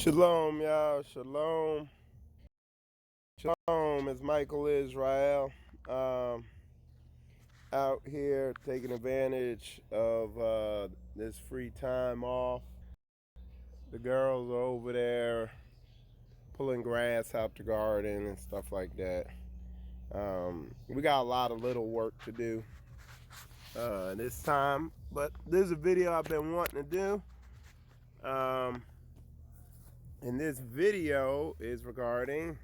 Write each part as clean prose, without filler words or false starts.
Shalom, y'all. Shalom. Shalom. It's Michael Israel. Um, Out here taking advantage of this free time off. The girls are over there pulling grass out the garden and stuff like that. We got a lot of little work to do this time, but there's a video I've been wanting to do. And this video is regarding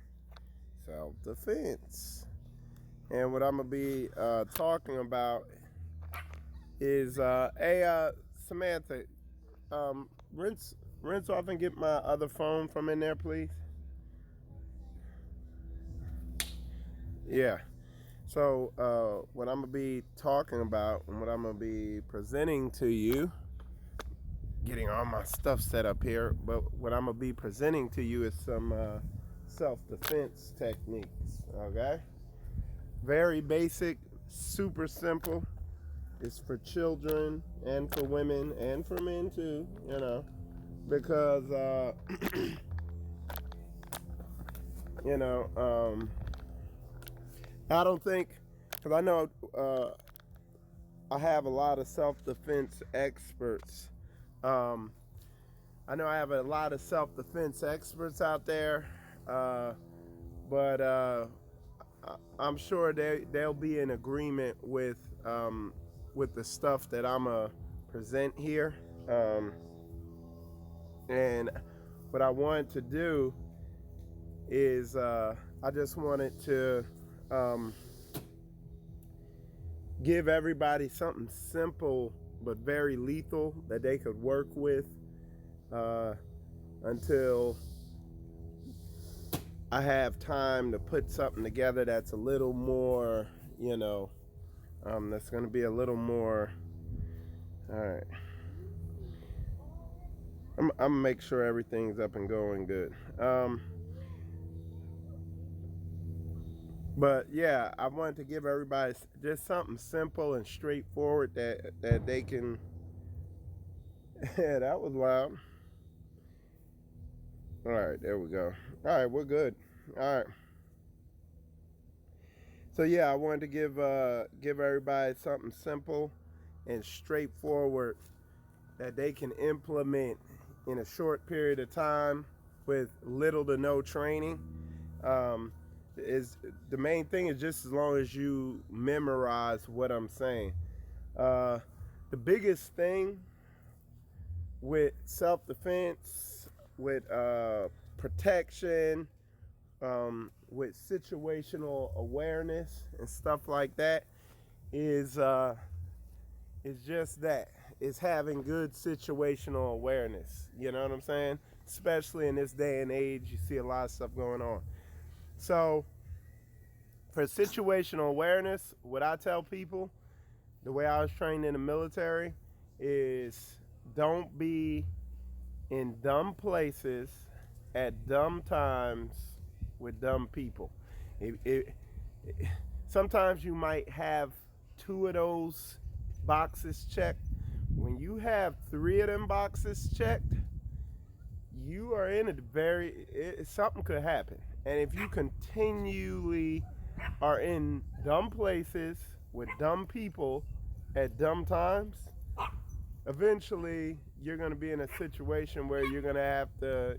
self-defense. And what I'm gonna be talking about is, Samantha, rinse off and get my other phone from in there, please. Yeah. So what I'm gonna be talking about and what I'm gonna be presenting to you, getting all my stuff set up here, but what I'm gonna be presenting to you is some self-defense techniques. Okay. Very basic, super simple. It's for children and for women and for men too, because I don't think, because I know I have a lot of self-defense experts. I know I have a lot of self-defense experts out there, but I'm sure they'll be in agreement with the stuff that I'm gonna present here. And what I wanted to do is I just wanted to give everybody something simple but very lethal that they could work with until I have time to put something together that's a little more, that's going to be a little more. All right. I'm going to make sure everything's up and going good. But yeah, I wanted to give everybody just something simple and straightforward that they can. Yeah, that was loud. All right, there we go. All right, we're good. All right. So yeah, I wanted to give everybody something simple and straightforward that they can implement in a short period of time with little to no training. Is the main thing is just as long as you memorize what I'm saying. The biggest thing with self-defense, with protection, with situational awareness and stuff like that is just that. It's having good situational awareness. You know what I'm saying? Especially in this day and age, you see a lot of stuff going on. So for situational awareness, what I tell people, the way I was trained in the military, is don't be in dumb places at dumb times with dumb people. Sometimes you might have 2 of those boxes checked. When you have 3 of them boxes checked, you are in something could happen. And if you continually are in dumb places with dumb people at dumb times, eventually you're going to be in a situation where you're going to have to,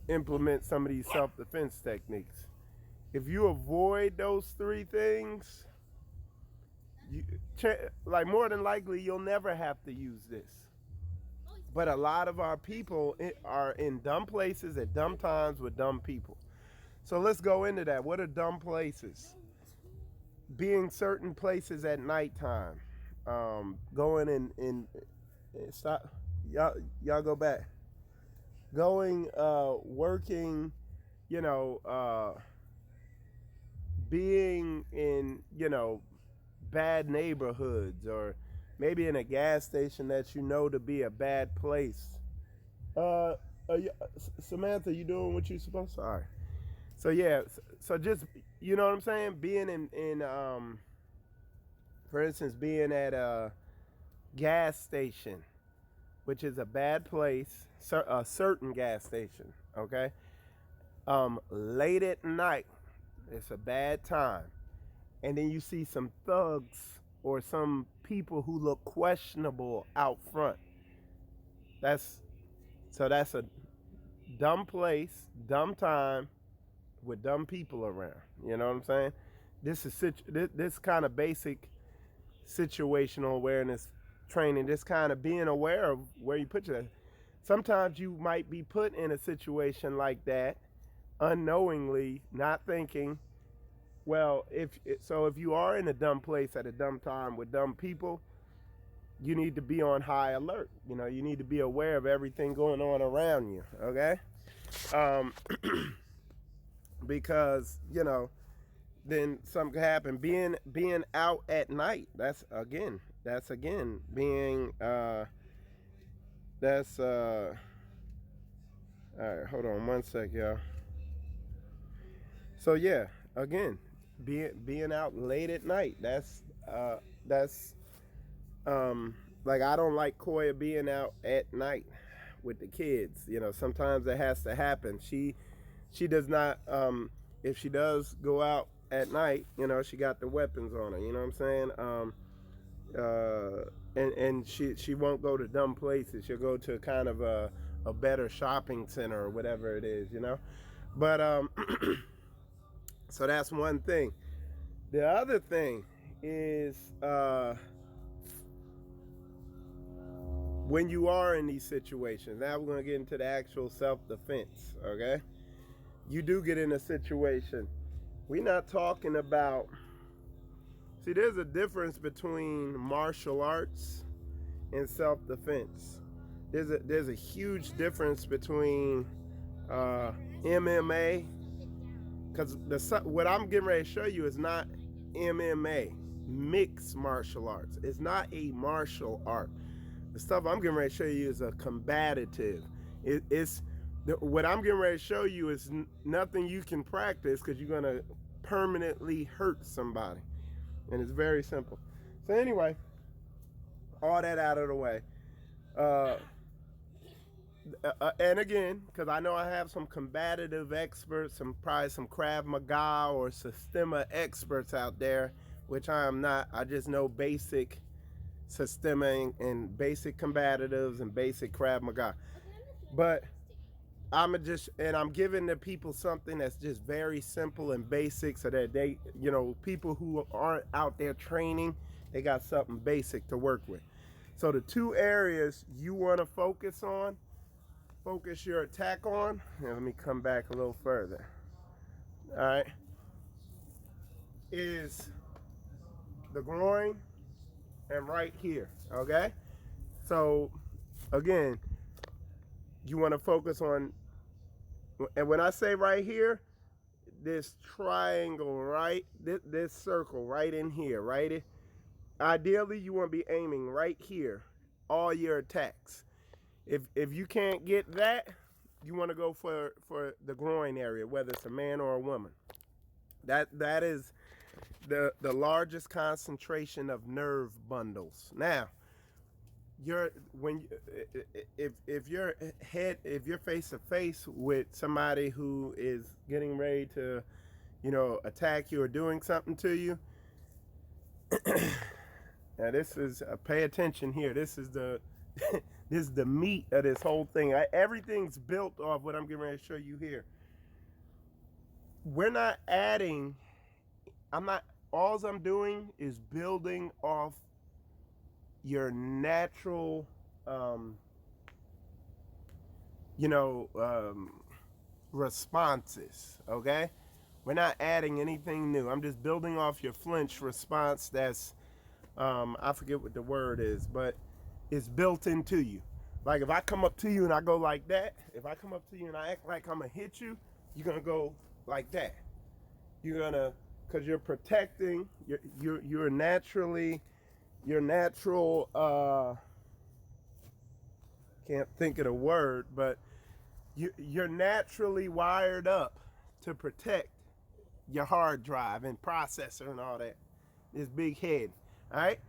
implement some of these self-defense techniques. If you avoid those 3 things, like more than likely you'll never have to use this. But a lot of our people are in dumb places at dumb times with dumb people. So let's go into that. What are dumb places? Being certain places at nighttime. Going in stop. Y'all go back. Going, working, being in, bad neighborhoods, or maybe in a gas station that you know to be a bad place. Samantha, you doing what you supposed to? All right. So yeah, so just, you know what I'm saying? Being in for instance, being at a gas station, which is a bad place, a certain gas station, okay? Late at night, it's a bad time. And then you see some thugs or some people who look questionable out front. That's that's a dumb place, dumb time with dumb people around. You know what I'm saying? This is this kind of basic situational awareness training, this kind of being aware of where you put yourself. Sometimes you might be put in a situation like that unknowingly, not thinking. Well, if you are in a dumb place at a dumb time with dumb people, you need to be on high alert. You know, you need to be aware of everything going on around you, okay? Because, you know, then something could happen. Being out at night, that's again being all right, hold on one sec, y'all. So yeah, again, being out late at night, that's like, I don't like Koya being out at night with the kids. You know, sometimes it has to happen. She does not, if she does go out at night, you know, she got the weapons on her, you know what I'm saying? And she won't go to dumb places. She'll go to kind of a better shopping center or whatever it is, you know? But so that's one thing. The other thing is, when you are in these situations, now we're going to get into the actual self-defense, okay? You do get in a situation. We're not talking about, see, there's a difference between martial arts and self-defense. There's a huge difference between MMA, because what I'm getting ready to show you is not MMA, mixed martial arts. It's not a martial art. The stuff I'm getting ready to show you is a combative. What I'm getting ready to show you is nothing you can practice, because you're going to permanently hurt somebody. And it's very simple. So anyway, all that out of the way. And again, because I know I have some combative experts, probably some Krav Maga or Systema experts out there, which I am not. I just know basic Systema and basic combatives and basic Krav Maga. But I'm giving the people something that's just very simple and basic, so that they, you know, people who aren't out there training, they got something basic to work with. So the two areas you want to focus your attack on, and let me come back a little further, all right, is the groin and right here, okay? So again, you want to focus on, and when I say right here, this triangle, right, this circle right in here, right? Ideally, you want to be aiming right here, all your attacks. If you can't get that, you want to go for the groin area, whether it's a man or a woman. That is the largest concentration of nerve bundles. Now, if you're face to face with somebody who is getting ready to, you know, attack you or doing something to you, now this is pay attention here. This is the this is the meat of this whole thing. Everything's built off what I'm getting ready to show you here. We're not adding. All I'm doing is building off your natural, responses, okay? We're not adding anything new. I'm just building off your flinch response that's, I forget what the word is, but it's built into you. Like if I come up to you and I go like that, if I come up to you and I act like I'm gonna hit you, you're gonna go like that. You're gonna, because you're protecting, you're naturally, your natural, can't think of the word, but you're naturally wired up to protect your hard drive and processor and all that, this big head, all right?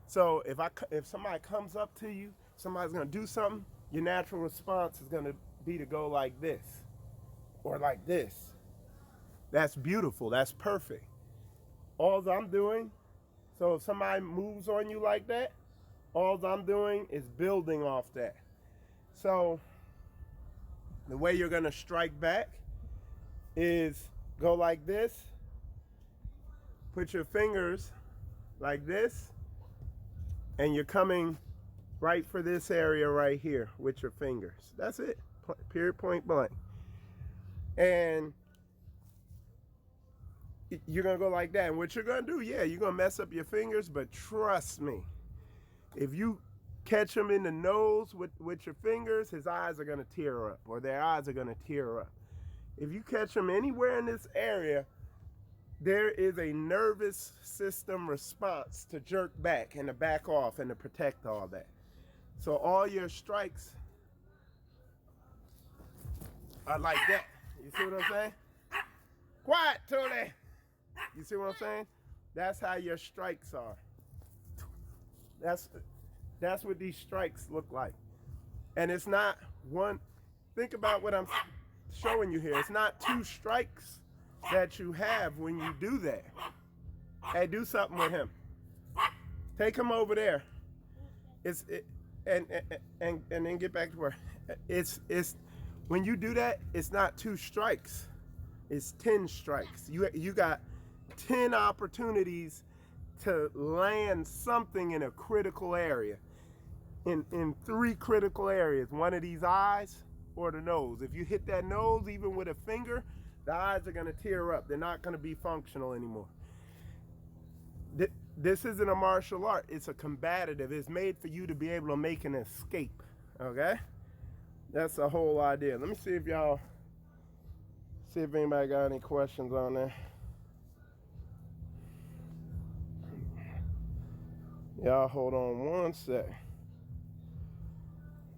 So if somebody comes up to you somebody's gonna do something, your natural response is gonna be to go like this or like this. That's beautiful. That's perfect. All I'm doing, so if somebody moves on you like that, all I'm doing is building off that. So the way you're gonna strike back is go like this, put your fingers like this, and you're coming right for this area right here with your fingers. That's it, period, point blank. And you're gonna go like that. And what you're gonna do, yeah, you're gonna mess up your fingers, but trust me, if you catch him in the nose with your fingers, his eyes are gonna tear up, or their eyes are gonna tear up. If you catch him anywhere in this area, there is a nervous system response to jerk back and to back off and to protect all that. So all your strikes are like that. You see what I'm saying? Quiet, Tony. You see what I'm saying? That's how your strikes are. That's what these strikes look like. And it's not one, think about what I'm showing you here. It's not two strikes that you have when you do that. Hey, do something with him. Take him over there. And then get back to where it's when you do that, it's not two strikes. It's 10 strikes. You got 10 opportunities to land something in a critical area. In 3 critical areas, one of these eyes or the nose. If you hit that nose, even with a finger, the eyes are gonna tear up. They're not gonna be functional anymore. This isn't a martial art, it's a combative. It's made for you to be able to make an escape, okay? That's the whole idea. Let me see if anybody got any questions on there. Y'all hold on one sec.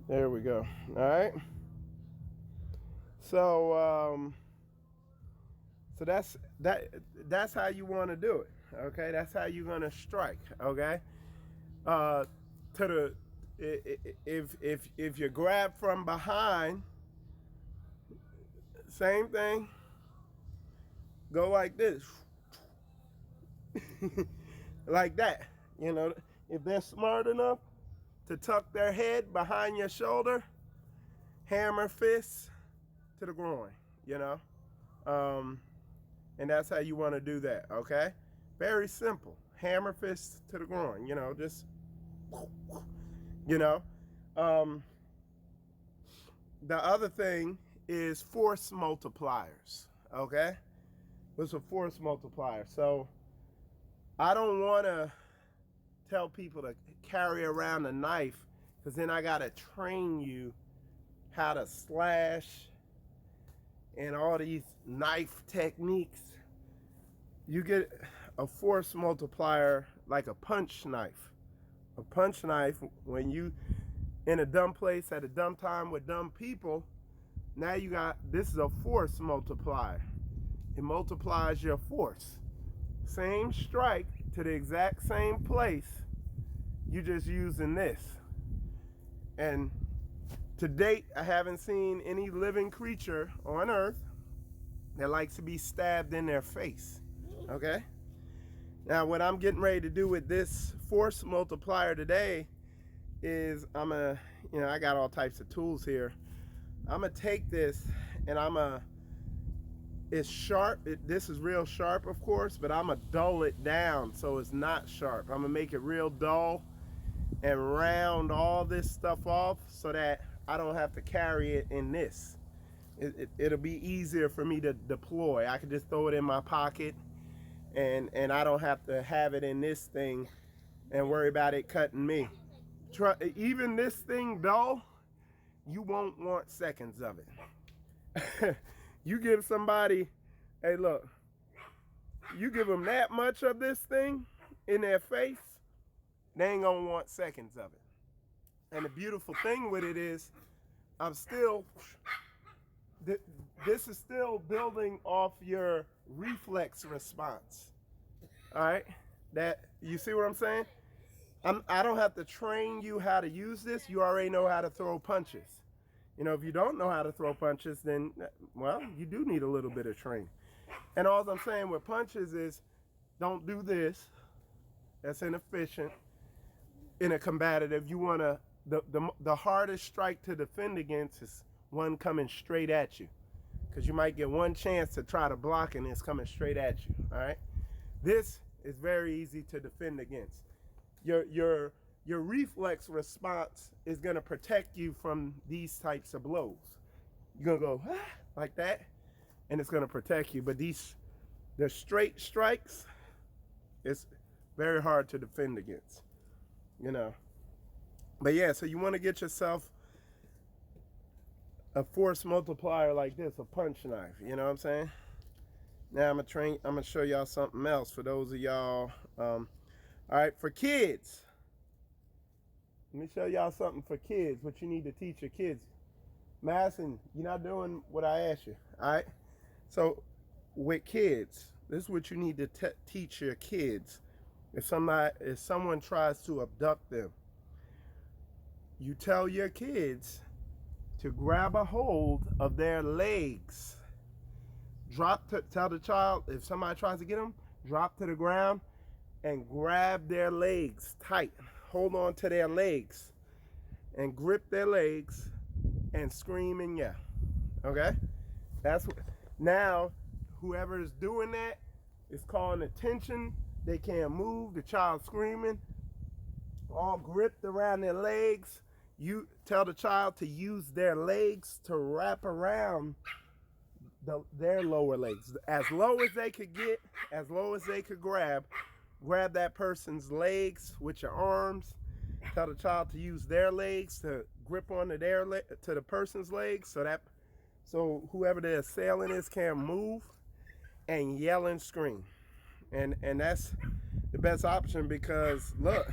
There we go. All right. So that's how you want to do it. Okay, that's how you're gonna strike. Okay. If you grab from behind, same thing. Go like this, like that. You know, if they're smart enough to tuck their head behind your shoulder, hammer fists to the groin, you know? And that's how you want to do that, okay? Very simple. Hammer fists to the groin, you know, just, you know? The other thing is force multipliers, okay? What's a force multiplier? So I don't want to tell people to carry around a knife, because then I got to train you how to slash and all these knife techniques. You get a force multiplier like a punch knife. A punch knife, when you in a dumb place at a dumb time with dumb people, now you got, this is a force multiplier. It multiplies your force. Same strike to the exact same place, you just using this. And to date, I haven't seen any living creature on earth that likes to be stabbed in their face, okay? Now, what I'm getting ready to do with this force multiplier today is I got all types of tools here. I'm gonna take this and it's sharp. This is real sharp, of course, but I'm gonna dull it down so it's not sharp. I'm gonna make it real dull and round all this stuff off so that I don't have to carry it in this. It'll be easier for me to deploy. I can just throw it in my pocket and I don't have to have it in this thing and worry about it cutting me. Even this thing dull, you won't want seconds of it. You give somebody, hey look, you give them that much of this thing in their face, they ain't gonna want seconds of it. And the beautiful thing with it is, this is still building off your reflex response. All right, you see what I'm saying? I don't have to train you how to use this. You already know how to throw punches. If you don't know how to throw punches, then, well, you do need a little bit of training. And all I'm saying with punches is don't do this. That's inefficient. In a combative, you want to, the hardest strike to defend against is one coming straight at you. Because you might get one chance to try to block and it's coming straight at you, all right? This is very easy to defend against. Your reflex response is going to protect you from these types of blows. You're going to go like that, and it's going to protect you. But the straight strikes, it's very hard to defend against, But yeah, so you want to get yourself a force multiplier like this, a punch knife, you know what I'm saying? Now I'm gonna show y'all something else for those of y'all. All right, for kids, let me show y'all something for kids, what you need to teach your kids. Madison, you're not doing what I asked you, all right? So with kids, this is what you need to teach your kids. If someone tries to abduct them, you tell your kids to grab a hold of their legs. Tell the child, if somebody tries to get them, drop to the ground and grab their legs tight. Hold on to their legs and grip their legs and scream and yell. Okay? That's what, now, whoever is doing that is calling attention. They can't move. The child's screaming, all gripped around their legs. You tell the child to use their legs to wrap around their lower legs. As low as they could get, as low as they could grab that person's legs with your arms. Tell the child to use their legs to grip onto to the person's legs so whoever the assailant is can't move, and yell and scream. And that's the best option because look,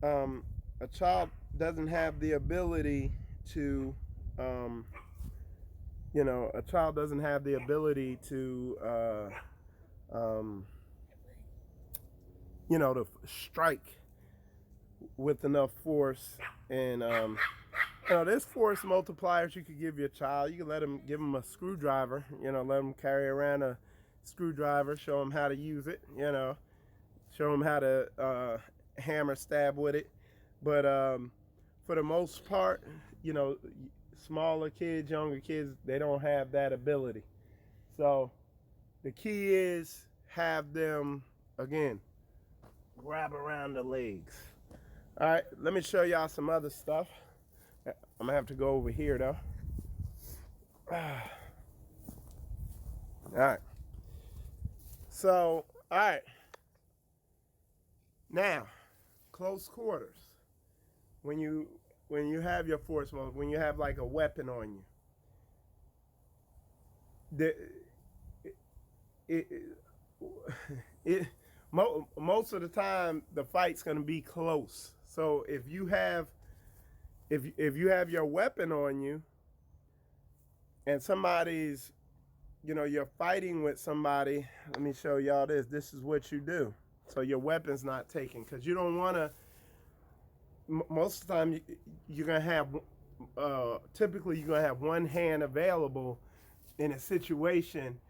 a child doesn't have the ability to a child doesn't have the ability to to strike with enough force. And there's force multipliers you could give your child. You can give them a screwdriver, let them carry around a screwdriver, show them how to use it, show them how to hammer stab with it. But for the most part, smaller kids, younger kids, they don't have that ability. So the key is have them, again, grab around the legs. All right, let me show y'all some other stuff. I'm gonna have to go over here though. All right. So, all right. Now, close quarters. When you have your force mode, when you have like a weapon on you, most of the time the fight's gonna be close. So if you have your weapon on you and somebody's, you're fighting with somebody, let me show y'all this. This is what you do. So your weapon's not taken, because you don't want to, most of the time you're going to have, typically you're going to have one hand available in a situation.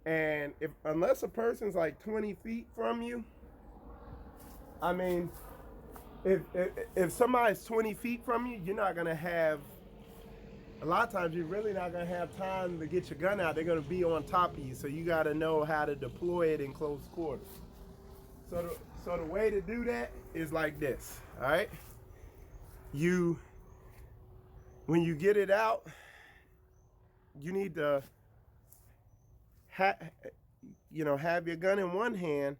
And unless a person's like 20 feet from you, I mean, if somebody's 20 feet from you, you're not going to have, a lot of times you're really not going to have time to get your gun out. They're going to be on top of you. So you got to know how to deploy it in close quarters. So the way to do that is like this, all right? When you get it out, you need to have your gun in one hand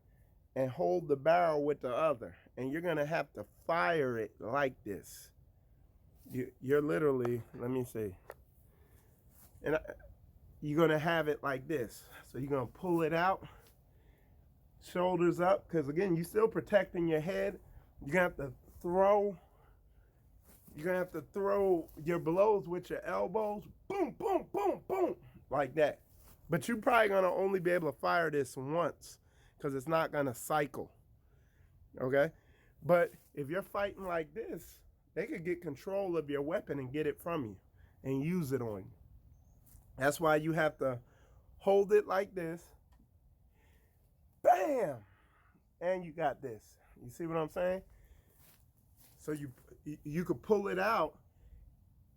and hold the barrel with the other. And you're gonna have to fire it like this. You're literally, let me see. And you're gonna have it like this. So you're gonna pull it out, shoulders up, because again, you're still protecting your head. You're gonna have to throw your blows with your elbows. Boom, boom, boom, boom, like that. But you're probably gonna only be able to fire this once because it's not gonna cycle. Okay? But if you're fighting like this, they could get control of your weapon and get it from you and use it on you. That's why you have to hold it like this. Bam! And you got this. You see what I'm saying? So you could pull it out,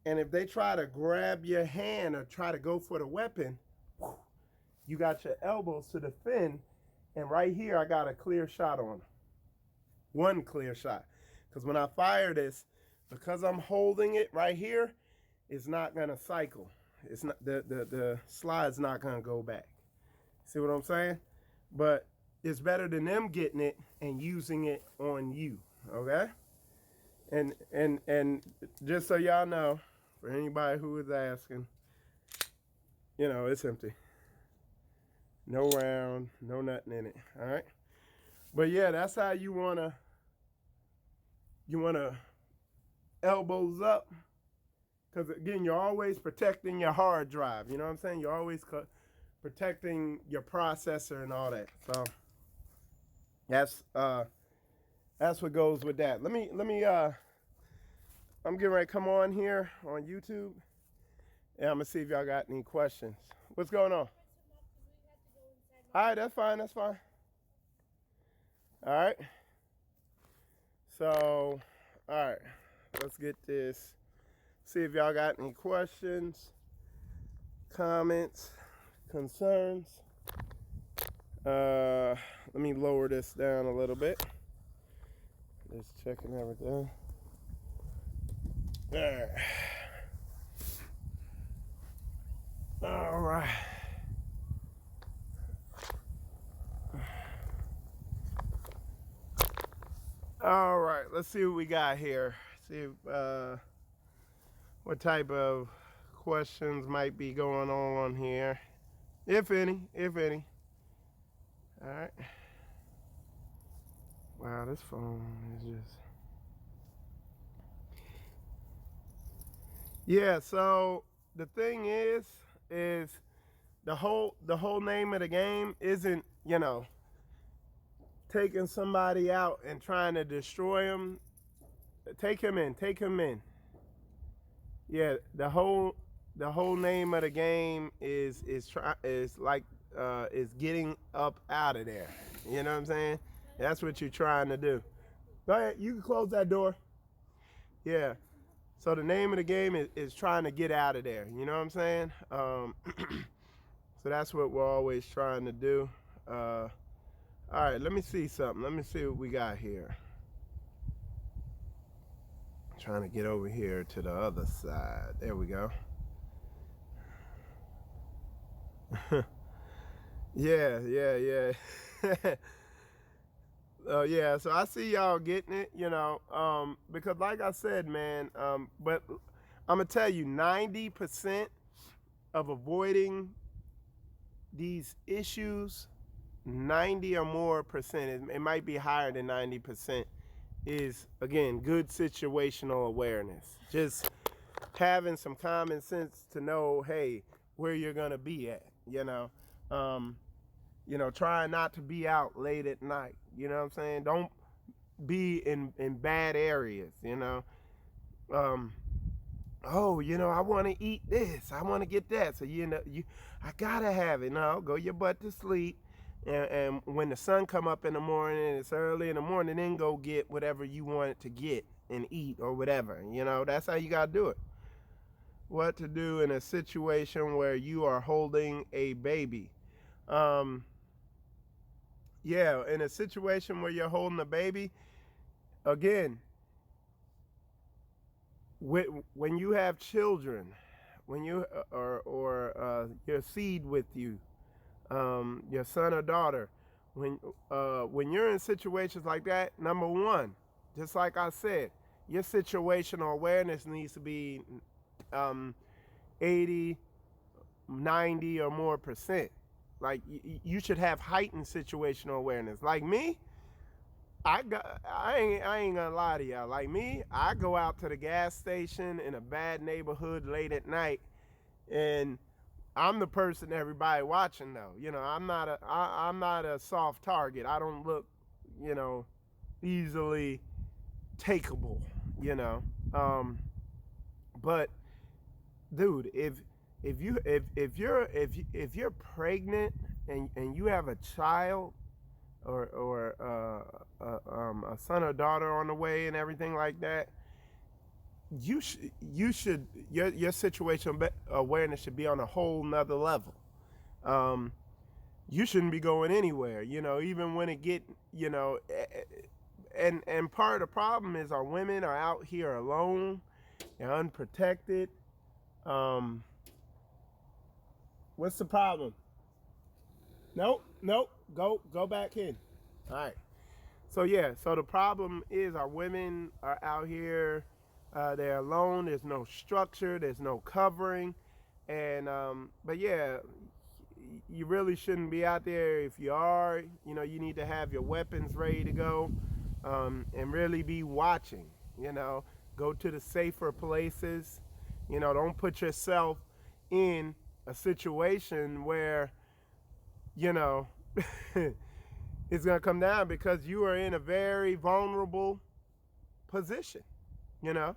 and if they try to grab your hand or try to go for the weapon, you got your elbows to defend, and right here I got a clear shot on them. One clear shot. Because when I fire this, because I'm holding it right here, it's not gonna cycle. It's not the slide's not gonna go back. See what I'm saying? But it's better than them getting it and using it on you. Okay? And just so y'all know, for anybody who is asking, you know, it's empty. No round, no nothing in it. All right? But yeah, that's how you wanna elbows up, because again, you're always protecting your hard drive. You know what I'm saying? You're always protecting your processor and all that. So that's what goes with that. Let me I'm getting ready to come on here on YouTube, and I'm gonna see if y'all got any questions. What's going on? All right, that's fine. That's fine. All right. So, all right, let's get this. See if y'all got any questions, comments, concerns. Let me lower this down a little bit. Just checking everything. All right. All right. All right, let's see what we got here. See if, what type of questions might be going on here, if any. All right. Wow, this phone is just. Yeah. So the thing is the whole name of the game isn't, you know, taking somebody out and trying to destroy him. Take him in. Yeah, the whole name of the game is getting up out of there. You know what I'm saying? That's what you're trying to do. Go ahead, you can close that door. Yeah. So the name of the game is trying to get out of there. You know what I'm saying? So that's what we're always trying to do. All right, let me see something. Let me see what we got here. Trying to get over here to the other side. There we go. Yeah. Yeah, so I see y'all getting it, you know, because like I said, man, but I'm gonna tell you, 90% of avoiding these issues, 90 or more percent, it might be higher than 90%, is, again, good situational awareness. Just having some common sense to know, hey, where you're gonna be at, you know. Trying not to be out late at night. You know what I'm saying? Don't be in bad areas, you know. Oh, you know, I want to eat this. I want to get that. So, I gotta have it. No, go your butt to sleep. And when the sun come up in the morning, it's early in the morning, then go get whatever you want to get and eat or whatever. You know, that's how you gotta do it. What to do in a situation where you are holding a baby. Yeah, in a situation where you're holding a baby, again, when you have children, when you or your seed with you, your son or daughter, when you're in situations like that, number one, just like I said, your situational awareness needs to be 80, 90 or more percent. Like, you should have heightened situational awareness. Like me, I ain't gonna lie to y'all. Like me, I go out to the gas station in a bad neighborhood late at night, and I'm the person everybody watching though. You know, I'm not a soft target. I don't look, you know, easily takeable, you know. But dude, if you're pregnant and you have a child or a son or daughter on the way and everything like that, you should your situation awareness should be on a whole nother level. Um, you shouldn't be going anywhere, you know, even when it get, you know, and part of the problem is our women are out here alone and unprotected. Um, what's the problem? Nope, nope. Go back in. All right. So yeah, so the problem is our women are out here. They're alone. There's no structure. There's no covering, and but yeah, you really shouldn't be out there. If you are, you know, you need to have your weapons ready to go, and really be watching. You know, go to the safer places. You know, don't put yourself in a situation where, you know, it's going to come down because you are in a very vulnerable position. You know,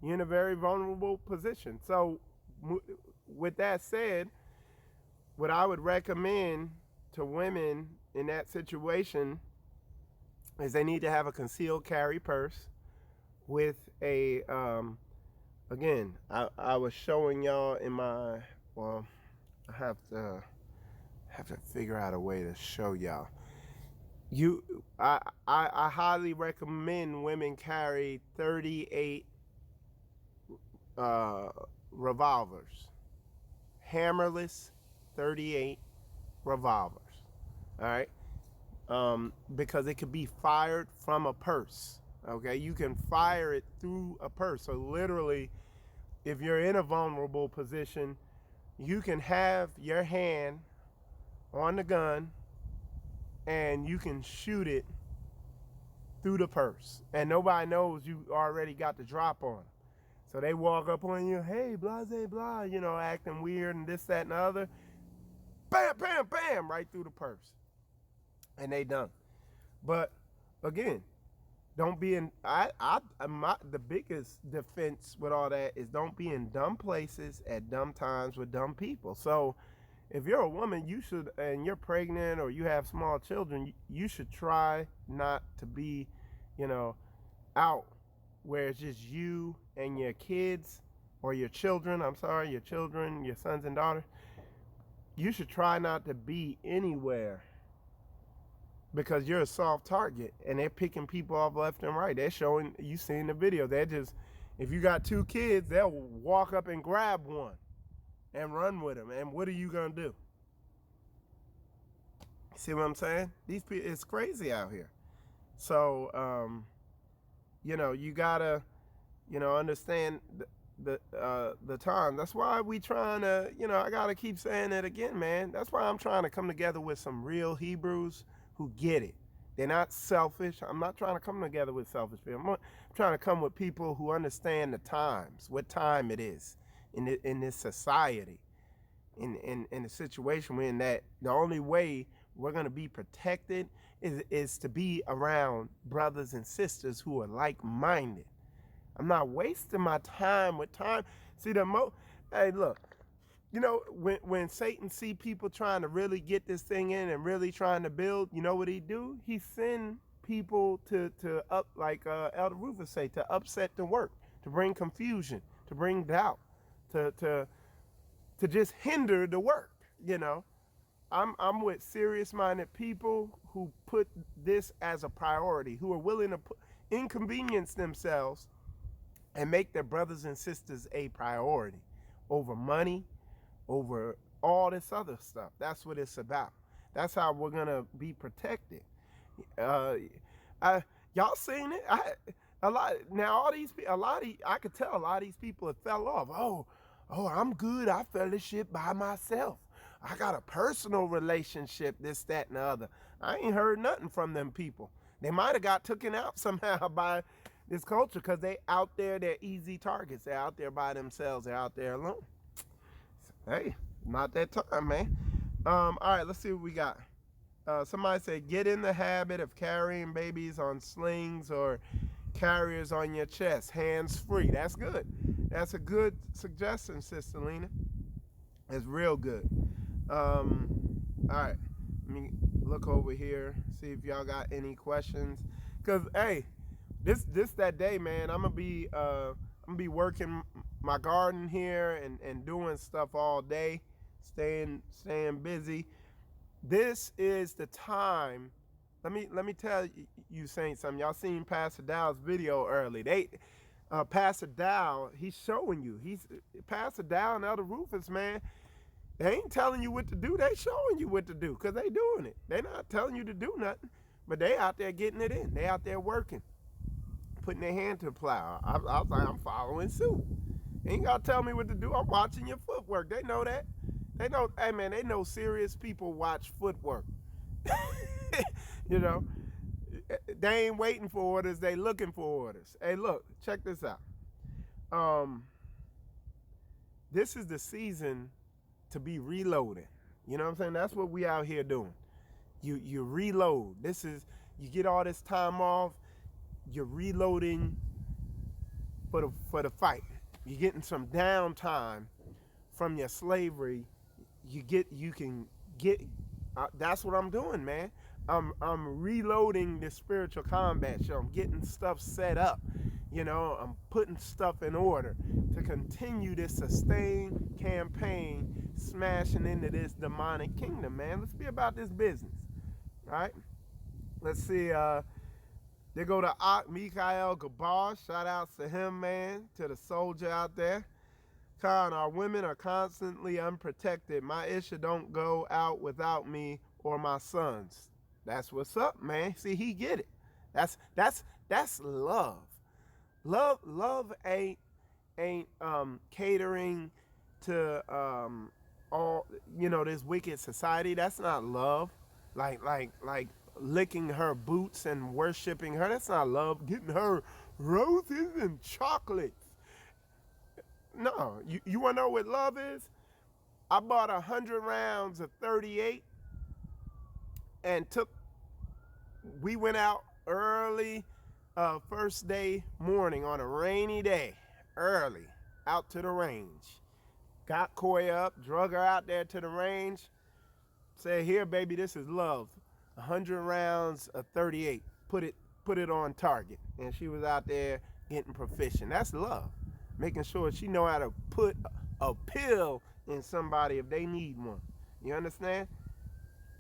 you're in a very vulnerable position. So with that said, what I would recommend to women in that situation is they need to have a concealed carry purse with a, again, I was showing y'all in my, well, I have to figure out a way to show y'all. I highly recommend women carry 38 revolvers, hammerless 38 revolvers. All right, because it could be fired from a purse. Okay, you can fire it through a purse. So literally, if you're in a vulnerable position, you can have your hand on the gun and you can shoot it through the purse, and nobody knows you already got the drop on them. So they walk up on you, hey, blah, blah, blah, you know, acting weird and this, that, and the other. Bam, bam, bam, right through the purse. And they done. But again, don't be in, the biggest defense with all that is don't be in dumb places at dumb times with dumb people. So if you're a woman, you should, and you're pregnant or you have small children, you should try not to be, you know, out where it's just you and your kids or your children. I'm sorry, your children, your sons and daughters. You should try not to be anywhere because you're a soft target and they're picking people off left and right. They're showing, you seen the video. They're just, if you got 2 kids, they'll walk up and grab one and run with them. And what are you gonna do? See what I'm saying? These people, it's crazy out here. So, you know, you gotta, you know, understand the time. That's why we trying to, you know, I gotta keep saying it again, man. That's why I'm trying to come together with some real Hebrews who get it. They're not selfish. I'm not trying to come together with selfish people. I'm trying to come with people who understand the times, what time it is in this society, in the situation we're in, that the only way we're going to be protected is to be around brothers and sisters who are like-minded. I'm not wasting my time with time. See, hey, look, you know, when Satan see people trying to really get this thing in and really trying to build, you know what he do? He send people to up, like Elder Rufus say, to upset the work, to bring confusion, to bring doubt, to just hinder the work, you know. I'm with serious-minded people who put this as a priority, who are willing to inconvenience themselves and make their brothers and sisters a priority over money, over all this other stuff. That's what it's about. That's how we're gonna be protected. Y'all seen it? I could tell a lot of these people have fell off. Oh, I'm good. I fellowship by myself. I got a personal relationship, this, that, and the other. I ain't heard nothing from them people. They might have got taken out somehow by this culture because they out there, they're easy targets. They're out there by themselves. They're out there alone. Hey, not that time, man. All right, let's see what we got. Somebody said, get in the habit of carrying babies on slings or carriers on your chest, hands free. That's good. That's a good suggestion, Sister Lena. It's real good. All right, let me look over here, see if y'all got any questions. Cause hey, this that day, man. I'm gonna be working my garden here and doing stuff all day, staying busy. This is the time. Let me tell you saying something. Y'all seen Pastor Dow's video early. Pastor Dow, he's showing you. Pastor Dow and Elder Rufus, man. They ain't telling you what to do. They showing you what to do because they doing it. They not telling you to do nothing, but they out there getting it in. They out there working, putting their hand to the plow. I was like, I'm following suit. Ain't got to tell me what to do. I'm watching your footwork. They know that. They know, hey man, they know serious people watch footwork. You know, they ain't waiting for orders. They looking for orders. Hey, look, check this out. This is the season to be reloading. You know what I'm saying? That's what we out here doing. You reload. You get all this time off. You're reloading for the fight. You're getting some downtime from your slavery. That's what I'm doing, man. I'm reloading this spiritual combat show. I'm getting stuff set up. You know, I'm putting stuff in order to continue this sustained campaign, smashing into this demonic kingdom, man. Let's be about this business, all right? Let's see. They go to Mikhail Gabar. Shout outs to him, man, to the soldier out there. Khan, our women are constantly unprotected. My issue don't go out without me or my sons. That's what's up, man. See, he get it. That's love. Love ain't catering to all, you know, this wicked society. That's not love. Like licking her boots and worshiping her. That's not love. Getting her roses and chocolates. No, you wanna know what love is? I bought 100 rounds of 38 and we went out early, first day morning on a rainy day, early, out to the range. Got Koya up, drug her out there to the range, said, here, baby, this is love. 100 rounds of 38, put it on target. And she was out there getting proficient. That's love. Making sure she know how to put a pill in somebody if they need one. You understand?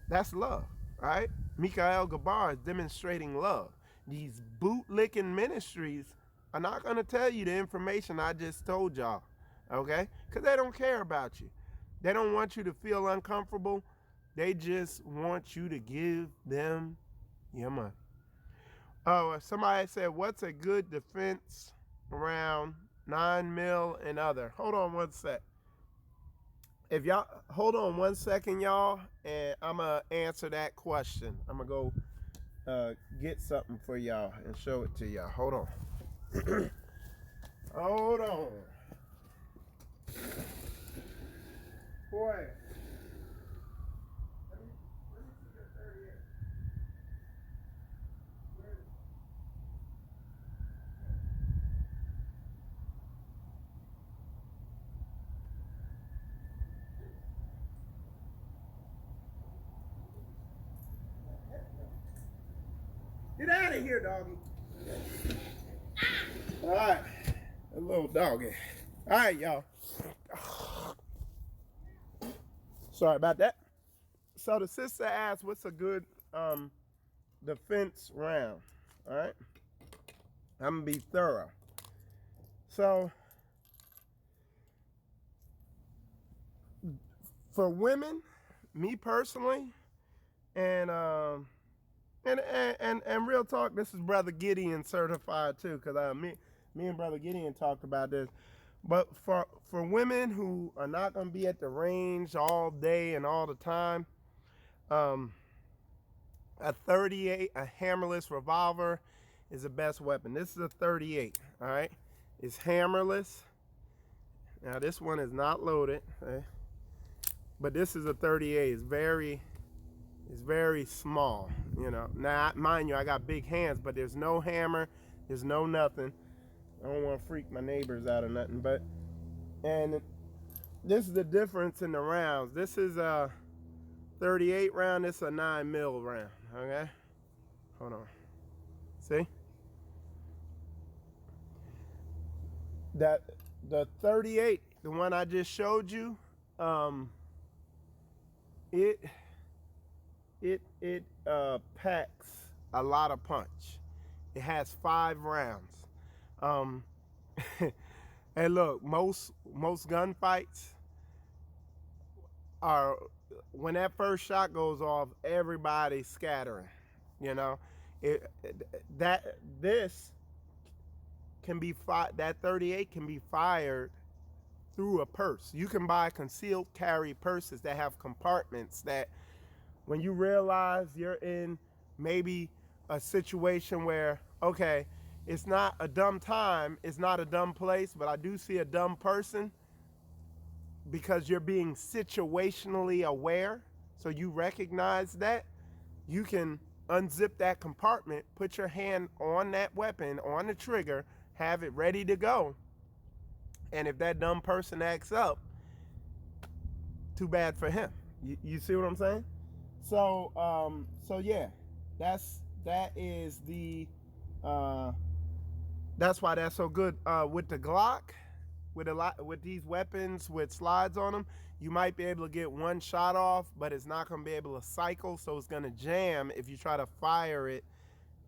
That's love, right? Mikhail Gabar is demonstrating love. These bootlicking ministries are not going to tell you the information I just told y'all, okay? Because they don't care about you. They don't want you to feel uncomfortable. They just want you to give them your money. Oh, somebody said, what's a good defense round, 9 mil and other? Hold on one sec. If y'all hold on 1 second, y'all, and I'm gonna answer that question. I'm gonna go get something for y'all and show it to y'all. Hold on. Hold on. Boy. Let me see your 38. Get out of here, doggy. All right, a little doggy. All right, y'all. Sorry about that. So the sister asked, what's a good defense round? All right, I'm gonna be thorough. So for women, me personally, and real talk, this is Brother Gideon certified too, because me and Brother Gideon talked about this. But for women who are not going to be at the range all day and all the time, a 38, a hammerless revolver is the best weapon. This is a 38, all right? It's hammerless. Now this one is not loaded, okay? But this is a 38. It's very small, you know. Now, mind you, I got big hands, but there's no hammer, There's no nothing. I don't want to freak my neighbors out or nothing, but, and this is the difference in the rounds. This is a 38 round. This is a 9mm round. Okay, hold on. See that the 38, the one I just showed you, it packs a lot of punch. It has 5 rounds. And look, most gunfights are, when that first shot goes off, everybody's scattering. You know, this can be that 38 can be fired through a purse. You can buy concealed carry purses that have compartments that, when you realize you're in maybe a situation where, okay, it's not a dumb time, it's not a dumb place, but I do see a dumb person, because you're being situationally aware, so you recognize that, you can unzip that compartment, put your hand on that weapon, on the trigger, have it ready to go. And if that dumb person acts up, too bad for him. You see what I'm saying? So yeah, that is the that's why that's so good with the Glock. With these weapons with slides on them, you might be able to get one shot off, but it's not going to be able to cycle, so it's going to jam if you try to fire it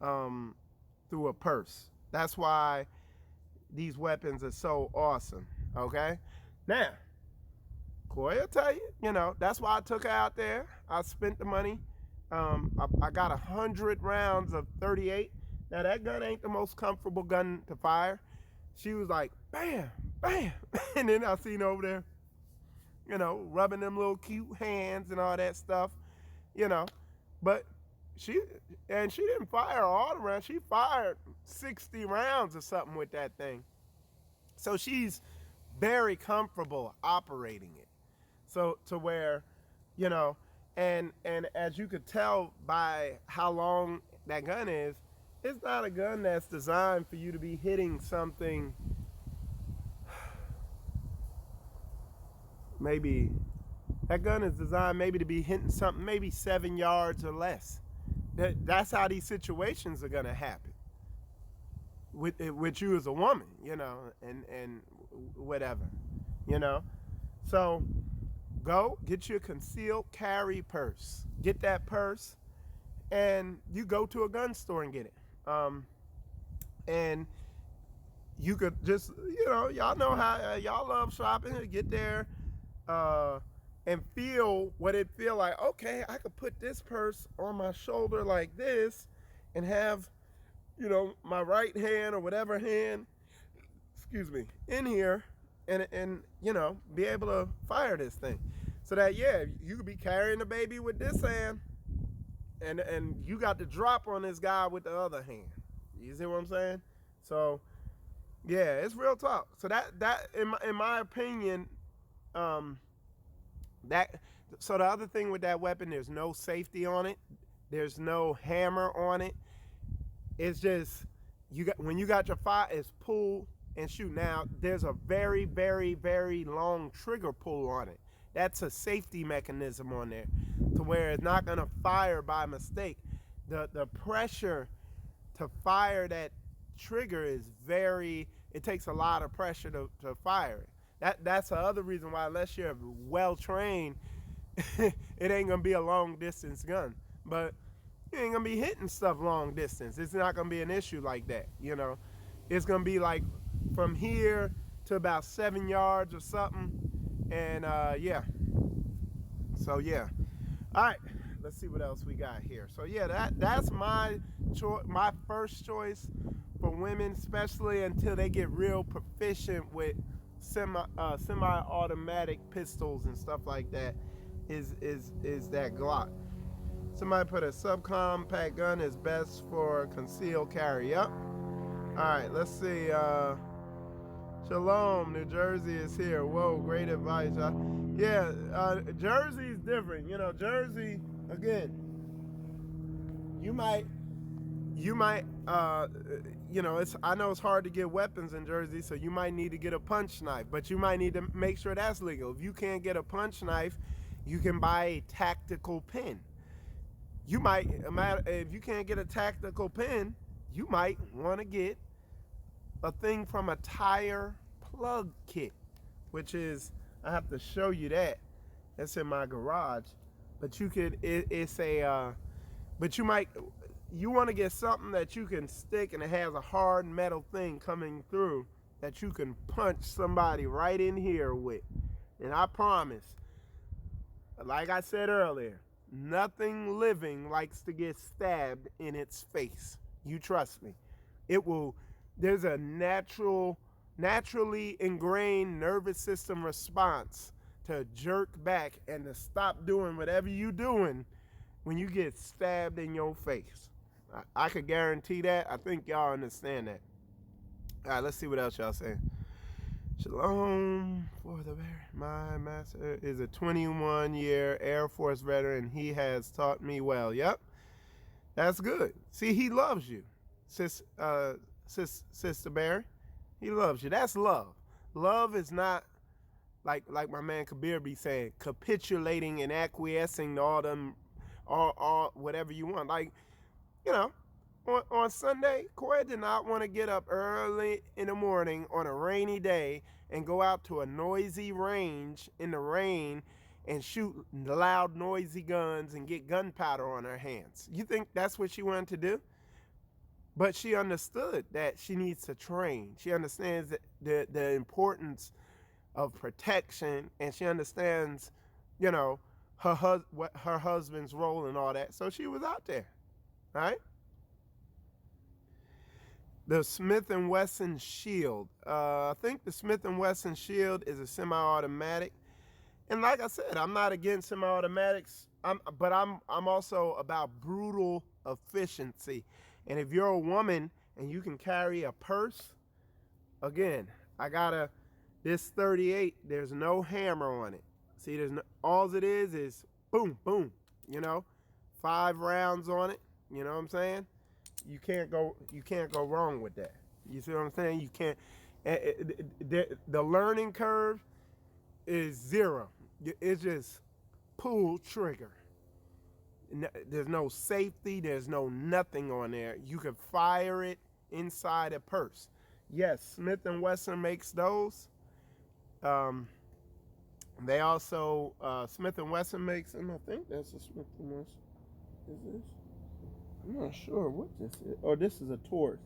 through a purse. That's why these weapons are so awesome. Okay, now Corey will tell you, you know, that's why I took her out there. I spent the money. I got 100 rounds of 38. Now that gun ain't the most comfortable gun to fire. She was like, bam, bam. And then I seen over there, you know, rubbing them little cute hands and all that stuff, you know. But she didn't fire all the rounds. She fired 60 rounds or something with that thing. So she's very comfortable operating it. So to where, you know, and as you could tell by how long that gun is, it's not a gun that's designed for you to be hitting something. Maybe that gun is designed maybe to be hitting something maybe 7 yards or less. That's how these situations are gonna happen with you as a woman, you know, and whatever, you know. So go get your concealed carry purse. Get that purse, and you go to a gun store and get it. And you could just, you know how y'all love shopping. Get there and feel what it feel like. Okay, I could put this purse on my shoulder like this and have, you know, my right hand or whatever hand, excuse me, in here, and you know, be able to fire this thing. So that, yeah, you could be carrying the baby with this hand, and you got the drop on this guy with the other hand. You see what I'm saying? So yeah, it's real talk. So that in my opinion, so the other thing with that weapon, there's no safety on it. There's no hammer on it. It's just, when you got your fire, it's pull and shoot. Now there's a very, very, very long trigger pull on it. That's a safety mechanism on there, to where it's not gonna fire by mistake. The pressure to fire that trigger is it takes a lot of pressure to fire it. That's the other reason why, unless you're well trained, it ain't gonna be a long distance gun. But you ain't gonna be hitting stuff long distance. It's not gonna be an issue like that, you know. It's gonna be like from here to about 7 yards or something. And yeah. So yeah. All right, let's see what else we got here. So yeah, that's my first choice for women, especially until they get real proficient with semi-automatic pistols and stuff like that, is that Glock. Somebody put a subcompact gun is best for concealed carry. Yep. All right, let's see. Shalom, New Jersey is here. Whoa, great advice. Yeah, Jersey's different. You know, Jersey, again, you might you might, I know it's hard to get weapons in Jersey, so you might need to get a punch knife, but you might need to make sure that's legal. If you can't get a punch knife, you can buy a tactical pen. You might, if you can't get a tactical pen, you might want to get a thing from a tire plug kit, which is, I have to show you that. That's in my garage. But you could, but you want to get something that you can stick and it has a hard metal thing coming through that you can punch somebody right in here with. And I promise, like I said earlier, nothing living likes to get stabbed in its face. You trust me. It will, there's a naturally ingrained nervous system response to jerk back and to stop doing whatever you're doing when you get stabbed in your face. I could guarantee that. I think y'all understand that. All right, let's see what else y'all saying. Shalom for the very. My master is a 21-year Air Force veteran. He has taught me well. Yep, that's good. See, he loves you, Sister Barry. He loves you. That's love. Love is not like my man Kabir be saying, capitulating and acquiescing to all them, all whatever you want. Like, you know, on Sunday, Corey did not want to get up early in the morning on a rainy day and go out to a noisy range in the rain and shoot loud, noisy guns and get gunpowder on her hands. You think that's what she wanted to do? But she understood that she needs to train. She understands the importance of protection, and she understands, you know, what her husband's role and all that. So she was out there, right? The Smith & Wesson Shield. I think the Smith & Wesson Shield is a semi-automatic. And like I said, I'm not against semi-automatics, but I'm also about brutal efficiency. And if you're a woman and you can carry a purse, again, this 38, there's no hammer on it. See, all it is boom, boom, you know, 5 rounds on it. You know what I'm saying? You can't go wrong with that. You see what I'm saying? You can't, the learning curve is 0. It's just pull trigger. There's no safety, there's no nothing on there. You can fire it inside a purse. Yes, Smith & Wesson makes those. They also, Smith & Wesson makes them. I think that's a Smith & Wesson. Is this? I'm not sure what this is. Oh, this is a Taurus.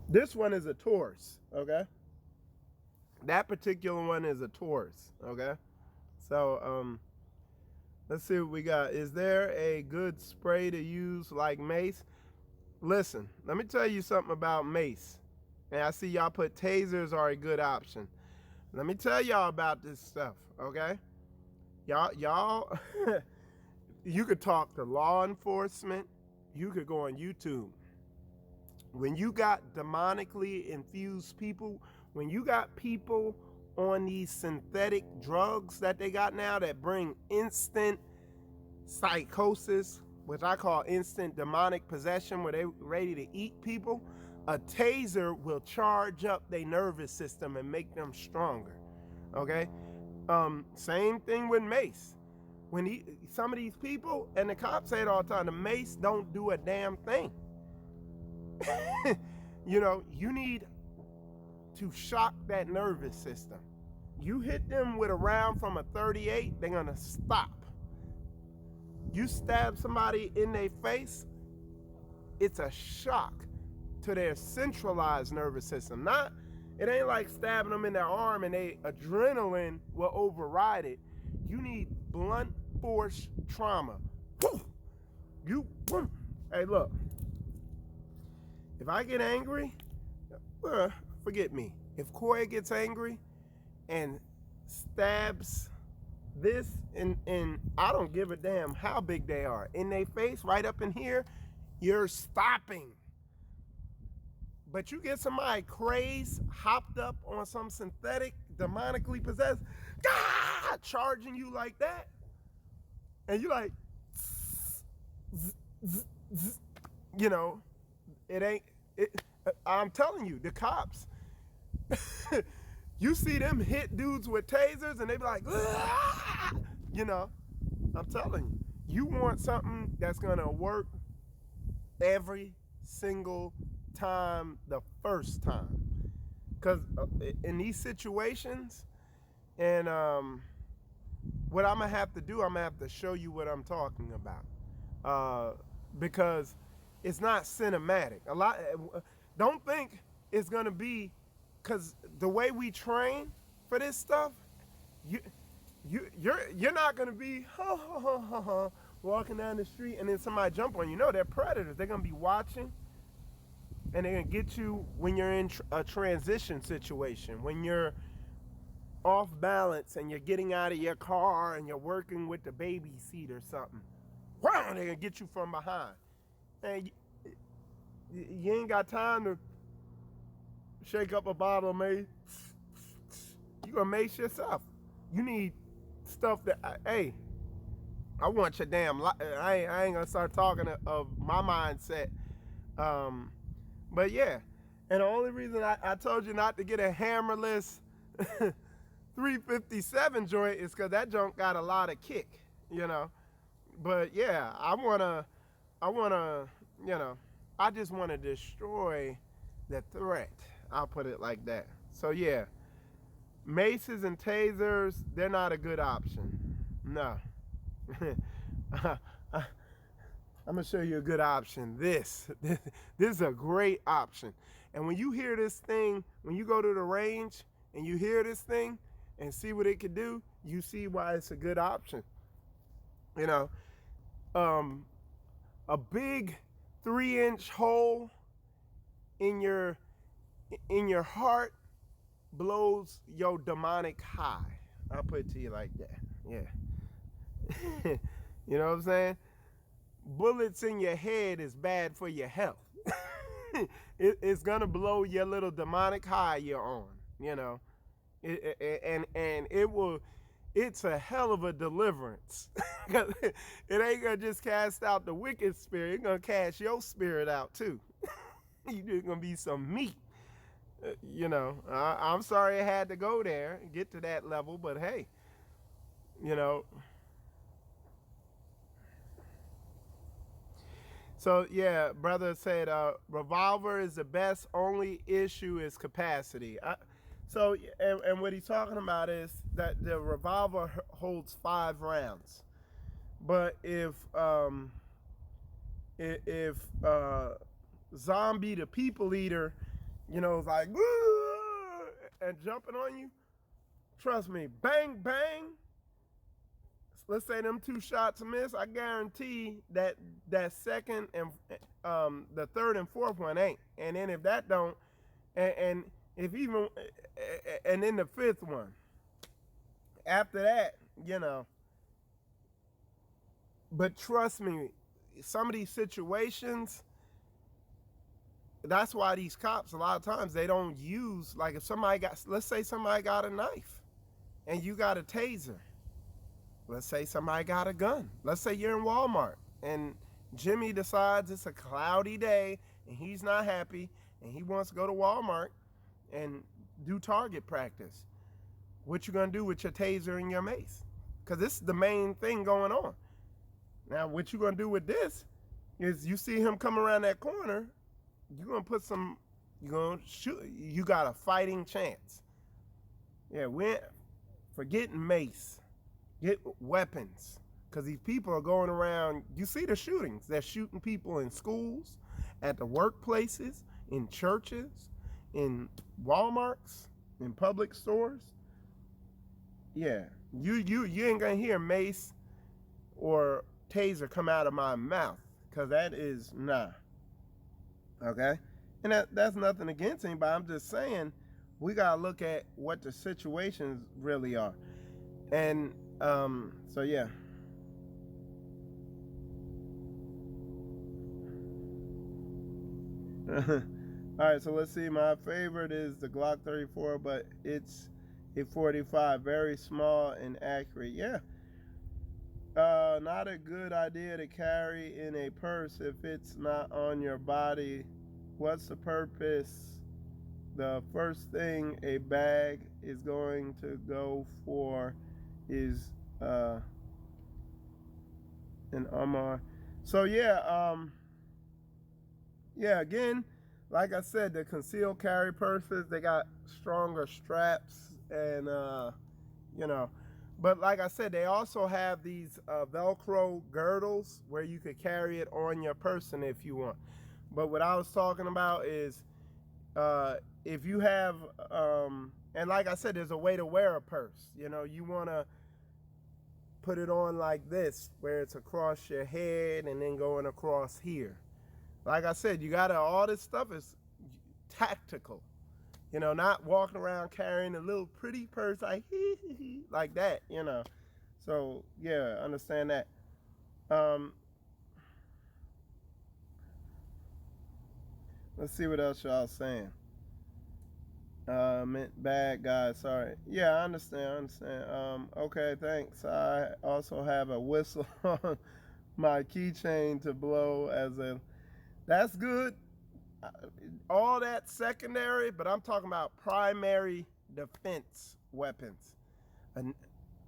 This one is a Taurus, okay? That particular one is a Taurus, okay? So, let's see what we got. Is there a good spray to use like mace? Listen, let me tell you something about mace. And I see y'all put tasers are a good option. Let me tell y'all about this stuff, okay? Y'all, you could talk to law enforcement. You could go on YouTube. When you got demonically infused people, when you got people on these synthetic drugs that they got now that bring instant psychosis, which I call instant demonic possession, where they ready to eat people, a taser will charge up their nervous system and make them stronger, okay? Same thing with mace. When some of these people, and the cops say it all the time, the mace don't do a damn thing. You know, you need to shock that nervous system. You hit them with a round from a 38, they're gonna stop. You stab somebody in their face, it's a shock to their centralized nervous system. It ain't like stabbing them in their arm and their adrenaline will override it. You need blunt force trauma. Hey, look. If I get angry, forget me. If Corey gets angry and stabs this, and I don't give a damn how big they are, in their face, right up in here, you're stopping. But you get somebody crazed, hopped up on some synthetic demonically possessed, God, charging you like that, and you like, you know, it ain't. It. I'm telling you, the cops. You see them hit dudes with tasers, and they be like, you know. I'm telling you, you want something that's gonna work every single time the first time, because in these situations, and what I'm gonna have to do, I'm gonna have to show you what I'm talking about, because it's not cinematic. A lot, don't think it's gonna be, because the way we train for this stuff, you're not gonna be walking down the street and then somebody jump on you. No, they're predators. They're gonna be watching, and they're gonna get you when you're in a transition situation, when you're off balance and you're getting out of your car and you're working with the baby seat or something. Wow, they're gonna get you from behind, and you ain't got time to shake up a bottle of mace. You gonna mace yourself. You need stuff that, hey, I want your damn life. I ain't gonna start talking of my mindset. But yeah, and the only reason I told you not to get a hammerless 357 joint is because that junk got a lot of kick, you know. But yeah, I wanna, you know, I just want to destroy the threat. I'll put it like that. So yeah, maces and tasers, they're not a good option. No. I'm gonna show you a good option. This is a great option. And when you hear this thing, when you go to the range and you hear this thing and see what it can do, you see why it's a good option. You know, a big 3-inch hole in your heart blows your demonic high. I'll put it to you like that. Yeah. You know what I'm saying? Bullets in your head is bad for your health. It's gonna blow your little demonic high you're on, you know. And it will, it's a hell of a deliverance. It ain't gonna just cast out the wicked spirit, it's gonna cast your spirit out too. You're gonna be some meat. You know, I'm sorry I had to go there and get to that level, but hey, you know. So yeah, brother said revolver is the best, only issue is capacity. And what he's talking about is that the revolver holds 5 rounds. But if Zombie the people eater, you know, is like and jumping on you, trust me, bang bang. Let's say them 2 shots miss, I guarantee that second and the third and fourth one ain't. And then if that don't, and if even, and then the 5th one, after that, you know. But trust me, some of these situations, that's why these cops, a lot of times, they don't use, like if somebody got, let's say somebody got a knife and you got a taser. Let's say somebody got a gun. Let's say you're in Walmart and Jimmy decides it's a cloudy day and he's not happy and he wants to go to Walmart and do target practice. What you gonna do with your taser and your mace? Because this is the main thing going on. Now, what you gonna do with this is you see him come around that corner, you're gonna put some, you're gonna shoot, you got a fighting chance. Yeah, forget mace. Get weapons, because these people are going around. You see the shootings. They're shooting people in schools, at the workplaces, in churches, in Walmarts, in public stores. Yeah, you ain't gonna hear mace or taser come out of my mouth, because that is nah. Okay, and that's nothing against anybody. I'm just saying we gotta look at what the situations really are. And so yeah. All right, so let's see. My favorite is the Glock 34, but it's a 45, very small and accurate. Yeah. Not a good idea to carry in a purse if it's not on your body. What's the purpose? The first thing a bag is going to go for is an Umar. So yeah, again, like I said, the concealed carry purses, they got stronger straps and you know, but like I said, they also have these Velcro girdles where you could carry it on your person if you want. But what I was talking about is if you have, and like I said, there's a way to wear a purse. You know, you want to put it on like this, where it's across your head and then going across here. Like I said, you gotta, all this stuff is tactical. You know, not walking around carrying a little pretty purse like like that, you know. So yeah, understand that. Let's see what else y'all saying. Bad guy, sorry. Yeah, I understand. Okay, thanks. I also have a whistle on my keychain to blow as a. That's good. All that secondary, but I'm talking about primary defense weapons. And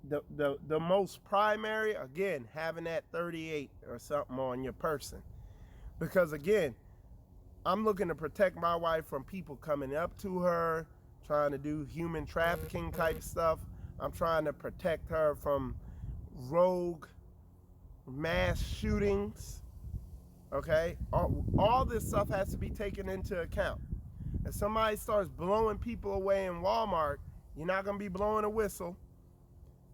the most primary, again, having that 38 or something on your person. Because again, I'm looking to protect my wife from people coming up to her, trying to do human trafficking type stuff. I'm trying to protect her from rogue mass shootings. Okay, all this stuff has to be taken into account. If somebody starts blowing people away in Walmart, you're not going to be blowing a whistle.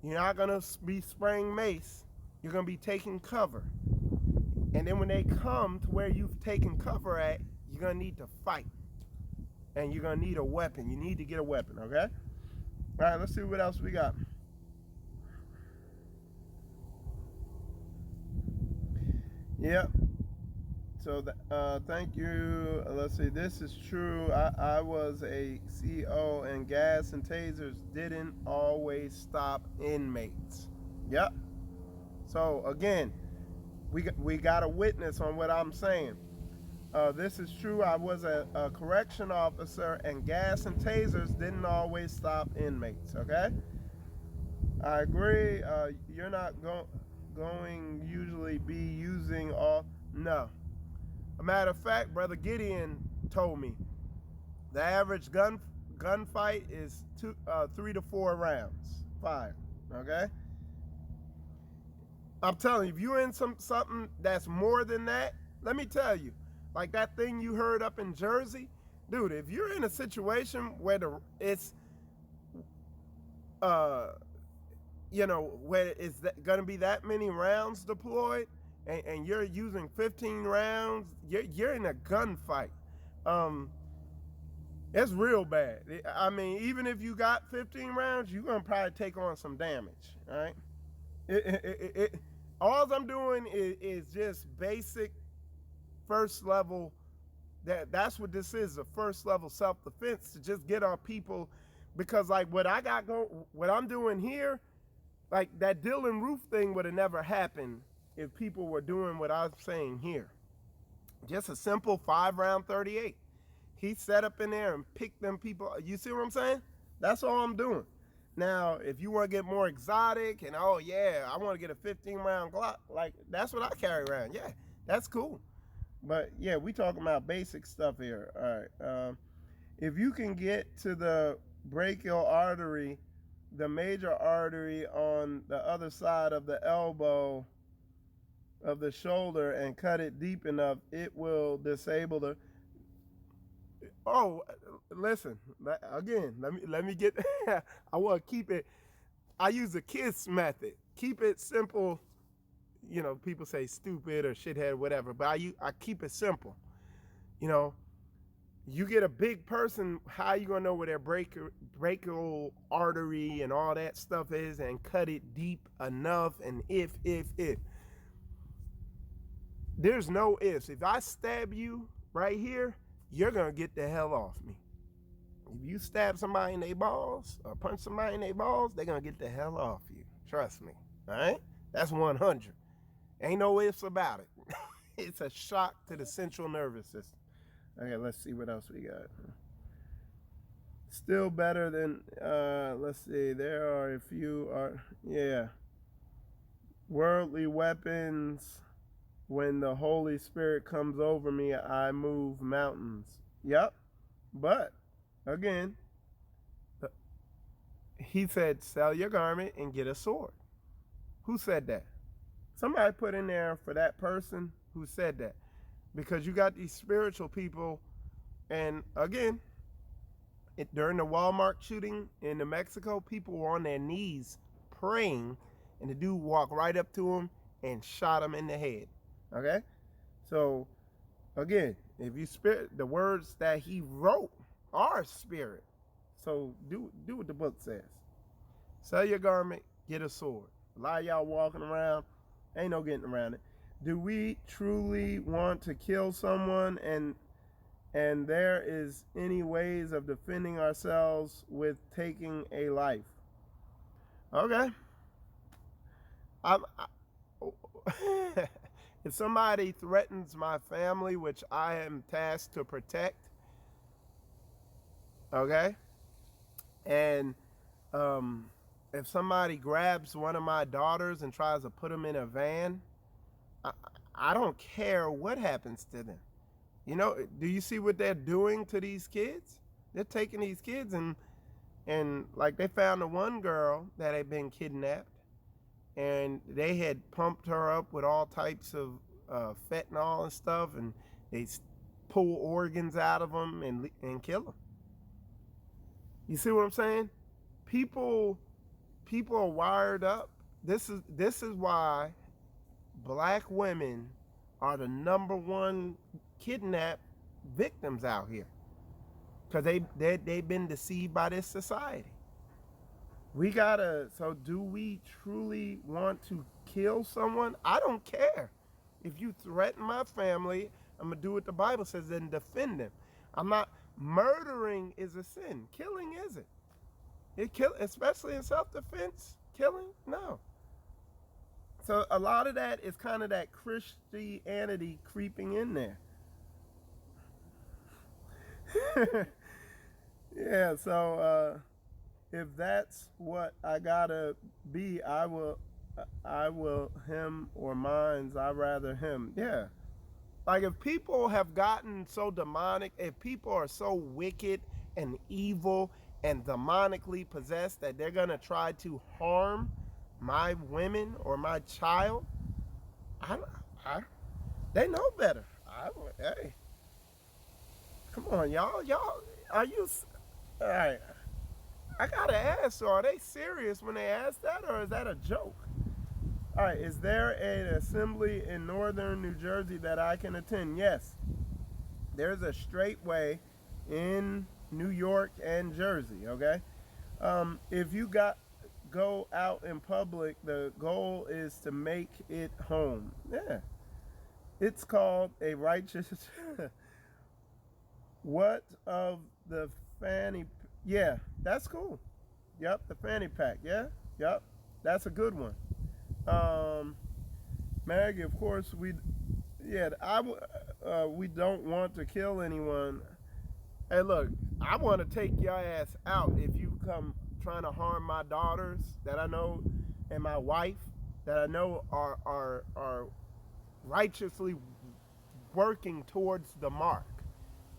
You're not going to be spraying mace. You're going to be taking cover. And then when they come to where you've taken cover at, you're going to need to fight. And you're going to need a weapon. You need to get a weapon, okay? All right, let's see what else we got. Yep. So thank you. Let's see. This is true. I was a CO, and gas and tasers didn't always stop inmates. Yep. So again, we got a witness on what I'm saying. This is true. I was a correction officer, and gas and tasers didn't always stop inmates. Okay. I agree. You're not going usually be using all. No. A matter of fact, Brother Gideon told me the average gunfight is 3 to 4 rounds fired. Okay, I'm telling you, if you're in something that's more than that, let me tell you, like that thing you heard up in Jersey, dude. If you're in a situation where it's you know, where it's gonna be that many rounds deployed, and you're using 15 rounds, you're in a gunfight. It's real bad. I mean, even if you got 15 rounds, you're gonna probably take on some damage. All right. All I'm doing is just basic first level. That's what this is, a first level self-defense, to just get on people, because like what I'm doing here, like that Dylan Roof thing would have never happened if people were doing what I'm saying here. Just a simple 5-round 38. He set up in there and picked them people. You see what I'm saying? That's all I'm doing. Now, if you want to get more exotic and, oh yeah, I want to get a 15-round Glock, like that's what I carry around. Yeah, that's cool. But yeah, we talking about basic stuff here. All right. If you can get to the brachial artery, the major artery on the other side of the elbow of the shoulder, and cut it deep enough, it will disable the. Oh, listen. Again, let me get. I want to keep it. I use the KISS method. Keep it simple. You know, people say stupid or shithead, whatever, but I keep it simple. You know, you get a big person, how you gonna know where their brachial artery and all that stuff is, and cut it deep enough? And if there's no ifs. If I stab you right here, you're gonna get the hell off me. If you stab somebody in their balls or punch somebody in their balls, they're gonna get the hell off you. Trust me. All right? That's 100. Ain't no ifs about it. It's a shock to the central nervous system. Okay, let's see what else we got. Still better than, let's see, there are a few, worldly weapons. When the Holy Spirit comes over me, I move mountains. Yep. But, again, he said, sell your garment and get a sword. Who said that? Somebody put in there for that person who said that. Because you got these spiritual people, and again, during the Walmart shooting in New Mexico, people were on their knees praying, and the dude walked right up to him and shot him in the head. Okay? So, again, if you spirit, the words that he wrote are spirit. So do what the book says. Sell your garment, get a sword. A lot of y'all walking around, ain't no getting around it. Do we truly want to kill someone, and there is any ways of defending ourselves with taking a life? Okay. If somebody threatens my family, which I am tasked to protect, okay, and if somebody grabs one of my daughters and tries to put them in a van, I don't care what happens to them. You know, do you see what they're doing to these kids? They're taking these kids and like they found the one girl that had been kidnapped, and they had pumped her up with all types of fentanyl and stuff, and they pull organs out of them and kill them. You see what I'm saying? People are wired up. This is why black women are the #1 kidnapped victims out here, because they've been deceived by this society. So do we truly want to kill someone? I don't care. If you threaten my family, I'm going to do what the Bible says and defend them. I'm not, murdering is a sin. Killing isn't. Especially in self-defense, killing, no. So a lot of that is kind of that Christianity creeping in there. Yeah, so if that's what I gotta be, I will him or mines, I rather him. Yeah. Like if people have gotten so demonic, if people are so wicked and evil and demonically possessed that they're gonna try to harm my women or my child, they know better. Hey, come on, y'all, are you, all right, I gotta ask, so are they serious when they ask that, or is that a joke? All right, is there an assembly in northern New Jersey that I can attend? Yes. There's a straight way in New York and Jersey, okay? If you go out in public, the goal is to make it home. Yeah. It's called a righteous... What of the fanny... Yeah, that's cool. Yep, the fanny pack. Yeah, yep, that's a good one. Maggie, of course, we don't want to kill anyone. Hey, look, I want to take your ass out if you come trying to harm my daughters that I know and my wife that I know are righteously working towards the mark.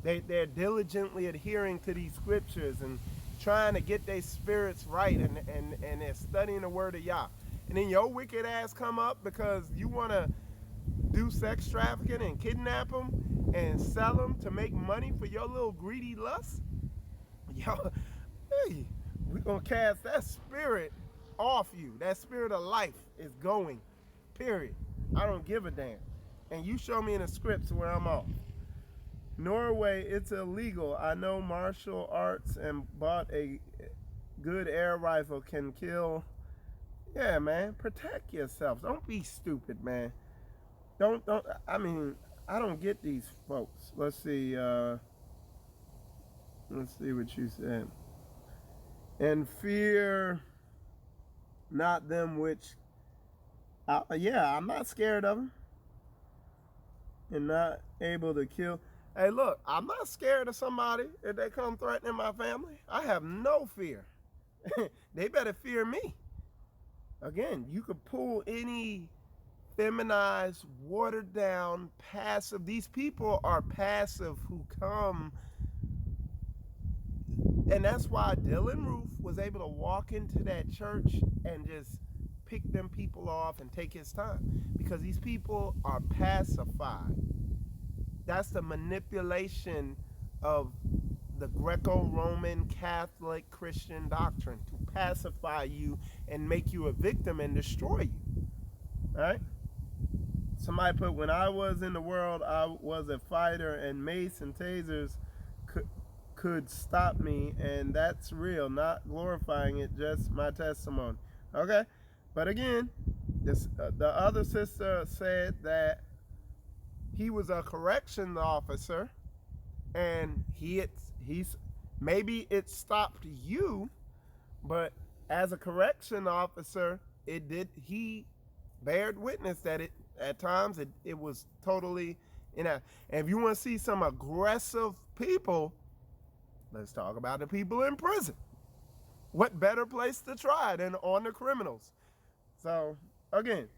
They're diligently adhering to these scriptures and trying to get their spirits right, and they're studying the word of Yah. And then your wicked ass come up because you want to do sex trafficking and kidnap them and sell them to make money for your little greedy lust. Yo, hey, we're going to cast that spirit off you. That spirit of life is going, period. I don't give a damn. And you show me in the scripts where I'm off. Norway, it's illegal. I know martial arts and bought a good air rifle can kill. Yeah, man, protect yourself. Don't be stupid, man. I mean, I don't get these folks. Let's see. Let's see what you said. And fear not them which, yeah, I'm not scared of them. And not able to kill. Hey, look, I'm not scared of somebody if they come threatening my family. I have no fear. They better fear me. Again, you could pull any feminized, watered down, passive. These people are passive who come. And that's why Dylan Roof was able to walk into that church and just pick them people off and take his time. Because these people are pacified. That's the manipulation of the Greco-Roman Catholic Christian doctrine, to pacify you and make you a victim and destroy you. All right? Somebody put, when I was in the world, I was a fighter, and mace and tasers could stop me, and that's real, not glorifying it, just my testimony. Okay? But again, the other sister said that he was a correction officer, and he's maybe it stopped you, but as a correction officer, he bared witness that at times it was totally, and if you want to see some aggressive people, let's talk about the people in prison. What better place to try than on the criminals? So again,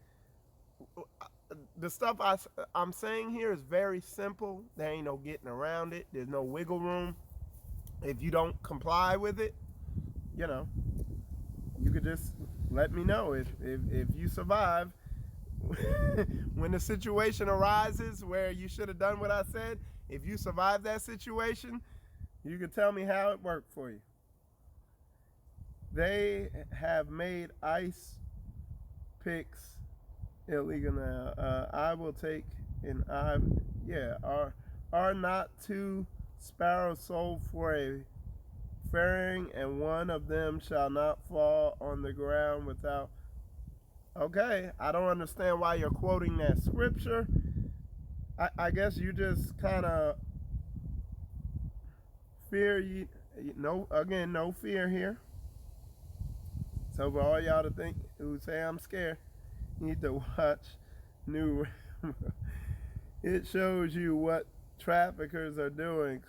the stuff I'm saying here is very simple. There ain't no getting around it. There's no wiggle room. If you don't comply with it, you could just let me know. If you survive, when the situation arises where you should have done what I said, if you survive that situation, you can tell me how it worked for you. They have made ice picks illegal now. I will take are not two sparrows sold for a farthing, and one of them shall not fall on the ground without. Okay, I don't understand why you're quoting that scripture. I guess you just kind of fear. Again, no fear here. So for all y'all who say I'm scared, you need to watch New. It shows you what traffickers are doing.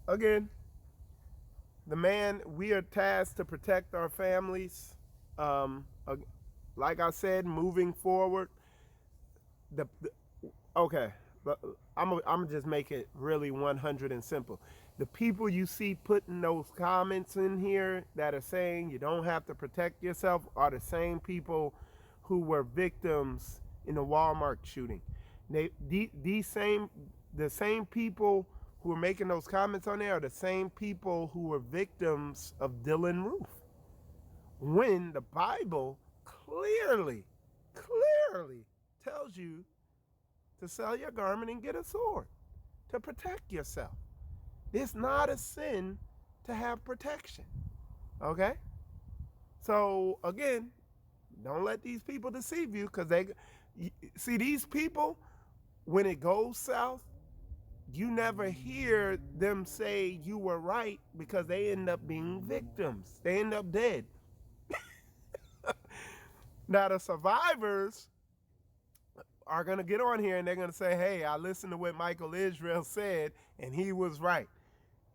Again, we are tasked to protect our families. Like I said, moving forward, I'm gonna just make it really 100 and simple. The people you see putting those comments in here that are saying you don't have to protect yourself are the same people who were victims in the Walmart shooting. The same people who are making those comments on there are the same people who were victims of Dylan Roof. When the Bible clearly tells you to sell your garment and get a sword to protect yourself. It's not a sin to have protection. Okay? So again, don't let these people deceive you, because see, these people, when it goes south, you never hear them say you were right, because they end up being victims. They end up dead. Now the survivors are going to get on here and they're going to say, hey, I listened to what Michael Israel said and he was right.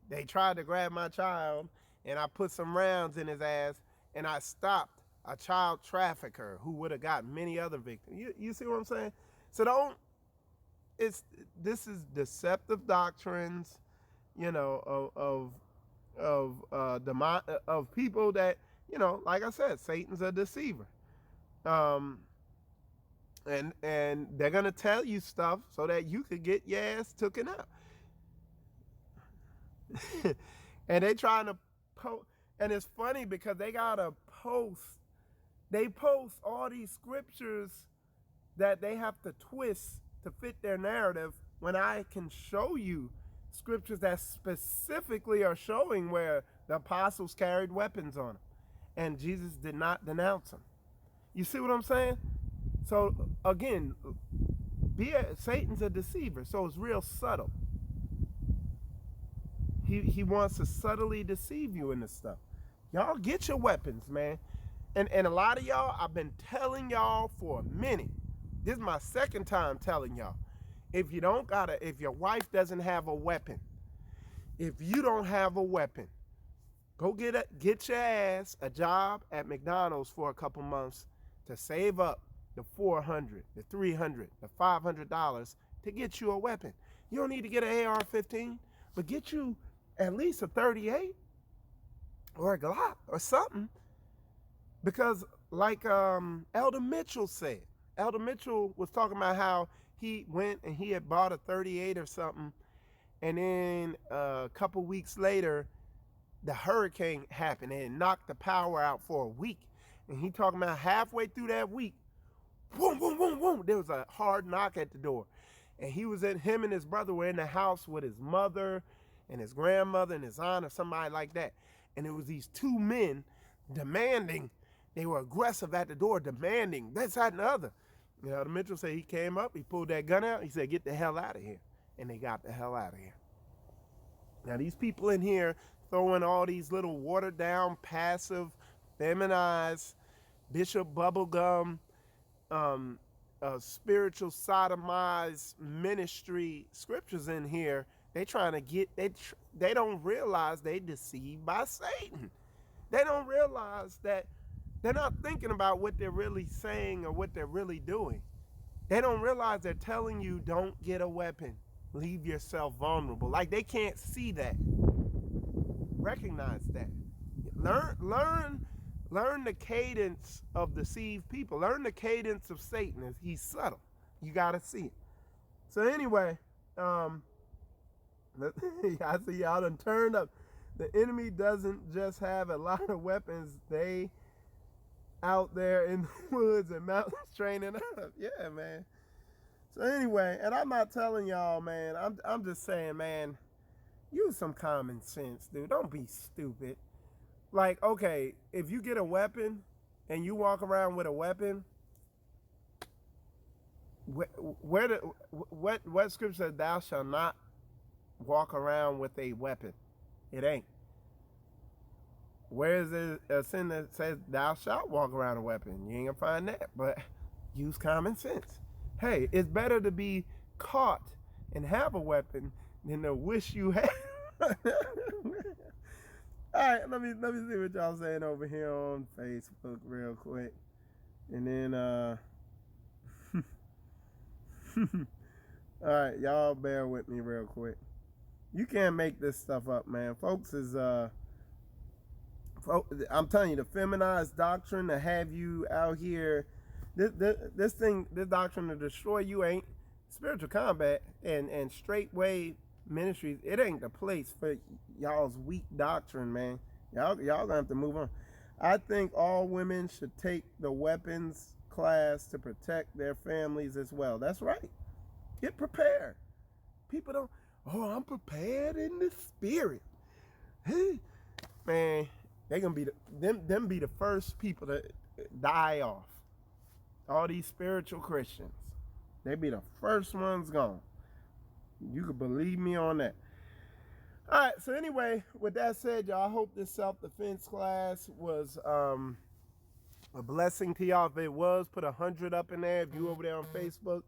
They tried to grab my child and I put some rounds in his ass and I stopped a child trafficker who would have got many other victims. You see what I'm saying? So this is deceptive doctrines, of people that, like I said, Satan's a deceiver. And they're gonna tell you stuff so that you could get your ass taken out. And they trying to post, and it's funny because they post all these scriptures that they have to twist to fit their narrative, when I can show you scriptures that specifically are showing where the apostles carried weapons on them and Jesus did not denounce them. You see what I'm saying? So again, Satan's a deceiver, so it's real subtle. He wants to subtly deceive you in this stuff. Y'all get your weapons, man. And a lot of y'all, I've been telling y'all for a minute. This is my second time telling y'all. If your wife doesn't have a weapon, if you don't have a weapon, go get your ass a job at McDonald's for a couple months to save up the $400, the $300, the $500 to get you a weapon. You don't need to get an AR-15, but get you at least a 38 or a Glock or something. Because like Elder Mitchell said, Elder Mitchell was talking about how he went and he had bought a 38 or something, and then a couple weeks later, the hurricane happened and it knocked the power out for a week. And he talking about halfway through that week, boom, boom, boom, boom, there was a hard knock at the door. And him and his brother were in the house with his mother and his grandmother and his aunt or somebody like that. And it was these two men demanding, they were aggressive at the door, demanding this, that, and the other. You know, the Mitchell said he came up, he pulled that gun out, he said, get the hell out of here. And they got the hell out of here. Now, these people in here throwing all these little watered down, passive, feminized, Bishop Bubblegum, spiritual sodomized ministry scriptures in here. They trying to get, they don't realize they deceived by Satan. They don't realize that they're not thinking about what they're really saying or what they're really doing. They don't realize they're telling you don't get a weapon. Leave yourself vulnerable. Like they can't see that. Recognize that. Learn the cadence of deceived people. Learn the cadence of Satan. He's subtle. You got to see it. So anyway, I see y'all done turned up. The enemy doesn't just have a lot of weapons. They out there in the woods and mountains training up. Yeah, man. So anyway, and I'm not telling y'all, man. I'm just saying, man, use some common sense, dude. Don't be stupid. Like, okay, if you get a weapon and you walk around with a weapon, what scripture says thou shalt not walk around with a weapon? It ain't. Where is it a sin that says thou shalt walk around a weapon? You ain't gonna find that, but use common sense. Hey, it's better to be caught and have a weapon than to wish you had. All right, let me see what y'all saying over here on Facebook real quick. And then all right, y'all bear with me real quick. You can't make this stuff up, man. Folks is I'm telling you, the feminized doctrine to have you out here, this doctrine to destroy you ain't spiritual combat and straightway ministries. It ain't the place for y'all's weak doctrine, man. Y'all gonna have to move on. I think all women should take the weapons class to protect their families as well. That's right. Get prepared. People don't, oh, I'm prepared in the spirit. Man, they gonna be them be the first people to die off. All these spiritual Christians, they be the first ones gone. You can believe me on that. All right, so anyway, with that said, y'all, I hope this self-defense class was a blessing to y'all. If it was, put 100 up in there. If you over there on Facebook,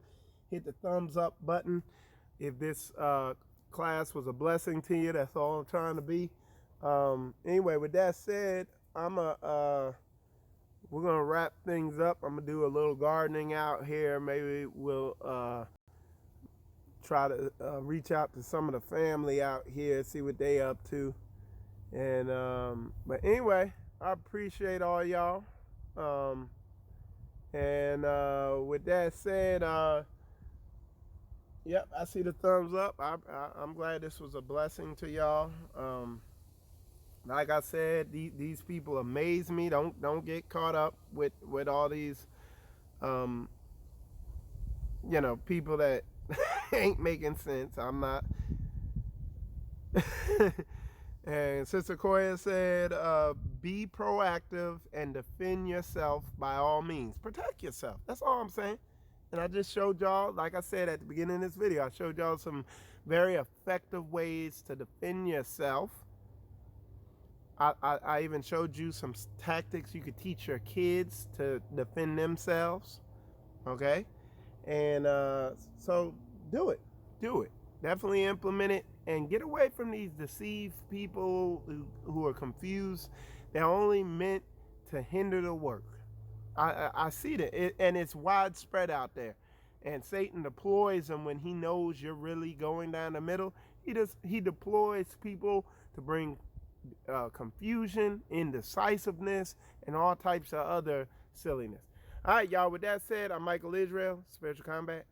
hit the thumbs up button. If this class was a blessing to you, that's all I'm trying to be. Anyway, with that said, we're gonna wrap things up. I'm gonna do a little gardening out here. Maybe we'll try to reach out to some of the family out here, see what they up to. And but anyway, I appreciate all y'all. And with that said, yep, I see the thumbs up. I'm glad this was a blessing to y'all. Like I said, these people amaze me. Don't get caught up with all these people that ain't making sense. I'm not. And Sister Koya said, be proactive and defend yourself by all means. Protect yourself. That's all I'm saying. And I just showed y'all, like I said at the beginning of this video, I showed y'all some very effective ways to defend yourself. I even showed you some tactics you could teach your kids to defend themselves. Okay? And so do it. Do it. Definitely implement it and get away from these deceived people who are confused. They're only meant to hinder the work. I see that, and it's widespread out there. And Satan deploys them when he knows you're really going down the middle. He deploys people to bring confusion, indecisiveness, and all types of other silliness. All right, y'all. With that said, I'm Michael Israel, Spiritual Combat.